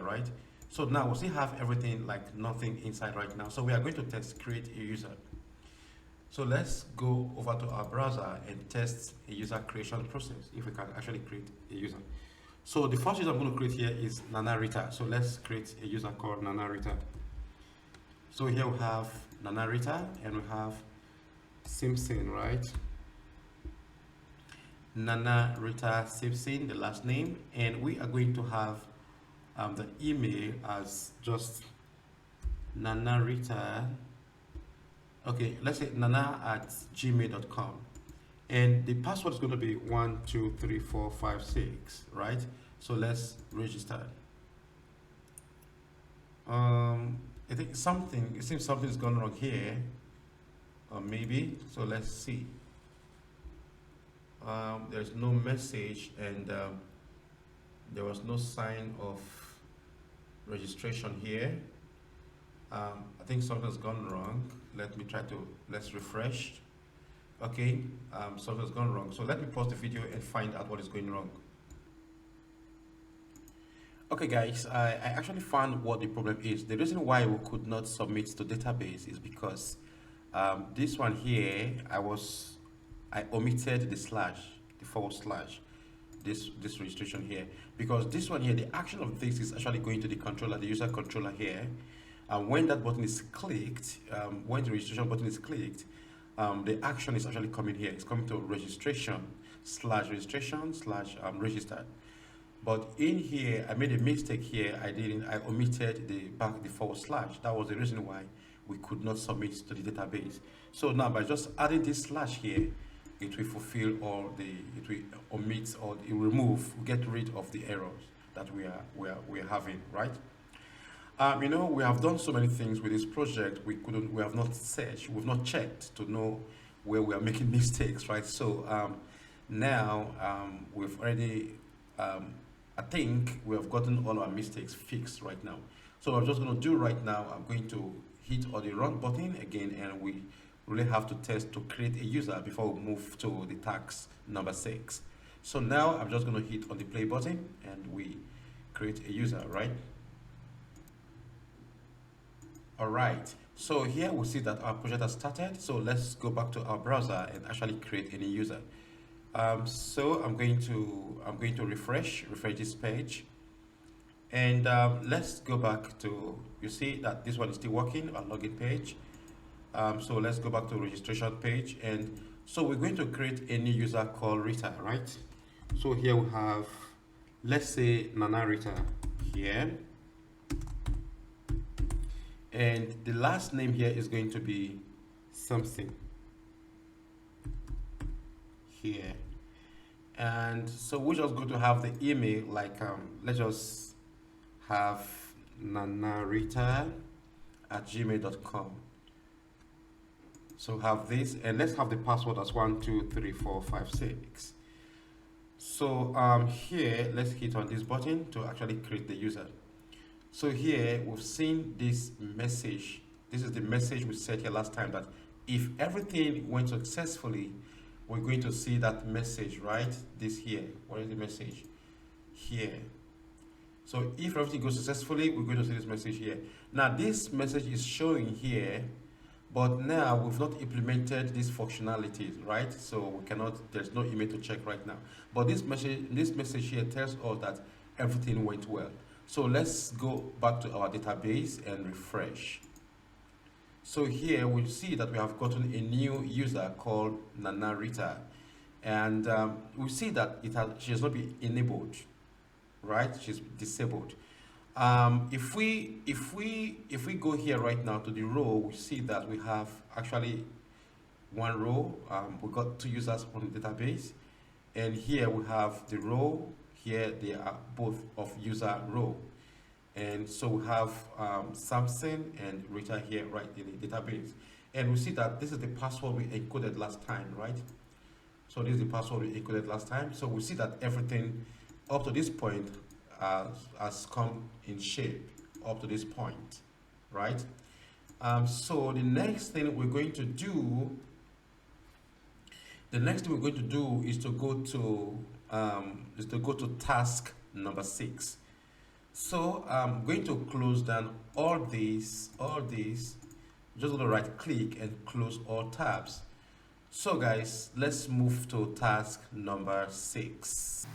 right? So now we still have everything like nothing inside right now. So we are going to test create a user. So let's go over to our browser and test a user creation process, if we can actually create a user. So the first user I'm going to create here is Nana Rita. So let's create a user called Nana Rita. So here we have Nana Rita and we have Simpson, right? Nana Rita Simpson, the last name, and we are going to have the email as just Nana Rita. Okay, let's say nana@gmail.com. And the password is going to be 123456, right? So let's register. I think it seems something's gone wrong here, or maybe. So let's see. There's no message, and there was no sign of registration here. I think something's gone wrong. Let's refresh. Okay, something's gone wrong. So let me pause the video and find out what is going wrong. Okay guys, I actually found what the problem is. The reason why we could not submit to database is because this one here, I omitted the slash, the forward slash, this registration here, because this one here, the action of this is actually going to the controller, the user controller here. And when that button is clicked, when the registration button is clicked, the action is actually coming here. It's coming to registration slash registered. But in here, I made a mistake here. I omitted the forward slash. That was the reason why we could not submit to the database. So now by just adding this slash here, it will fulfill it will omit or it will remove, get rid of the errors that we are having, right? You know, we have done so many things with this project. We have not searched, we've not checked to know where we are making mistakes, right? So now we've already, I think we have gotten all our mistakes fixed right now. So what I'm just going to do right now, I'm going to hit on the run button again, and we really have to test to create a user before we move to the task number 6. So now I'm just going to hit on the play button and we create a user, right? All right, so here we see that our project has started. So let's go back to our browser and actually create a new user. So I'm going to refresh this page, and let's go back to, you see that this one is still working, our login page. So let's go back to registration page, and so we're going to create a new user called Rita, right? So here we have, let's say Nana Rita here, and the last name here is going to be something here. And so we're just going to have the email, like let's just have nanarita@gmail.com. So have this, and let's have the password as 123456. So here, let's hit on this button to actually create the user. So here we've seen this message. This is the message we set here last time, that if everything went successfully, we're going to see that message, right? This here. What is the message? Here. So if everything goes successfully, we're going to see this message here. Now this message is showing here, but now we've not implemented these functionalities, right? So we cannot, there's no email to check right now. But this message here tells us that everything went well. So let's go back to our database and refresh. So here we see that we have gotten a new user called Nana Rita, and we see that she has not been enabled, right? She's disabled. If we go here right now to the row, we see that we have actually one row. We got 2 users on the database, and here we have the row. Here they are both of user row, and so we have Samson and Rita here right in the database, and we see that this is the password we encoded last time, right? So this is the password we encoded last time. So we see that everything up to this point has come in shape up to this point, right? So the next thing we're going to do, is to go to task number 6. So I'm going to close down all these. Just going to right click and close all tabs. So guys, let's move to task number 6.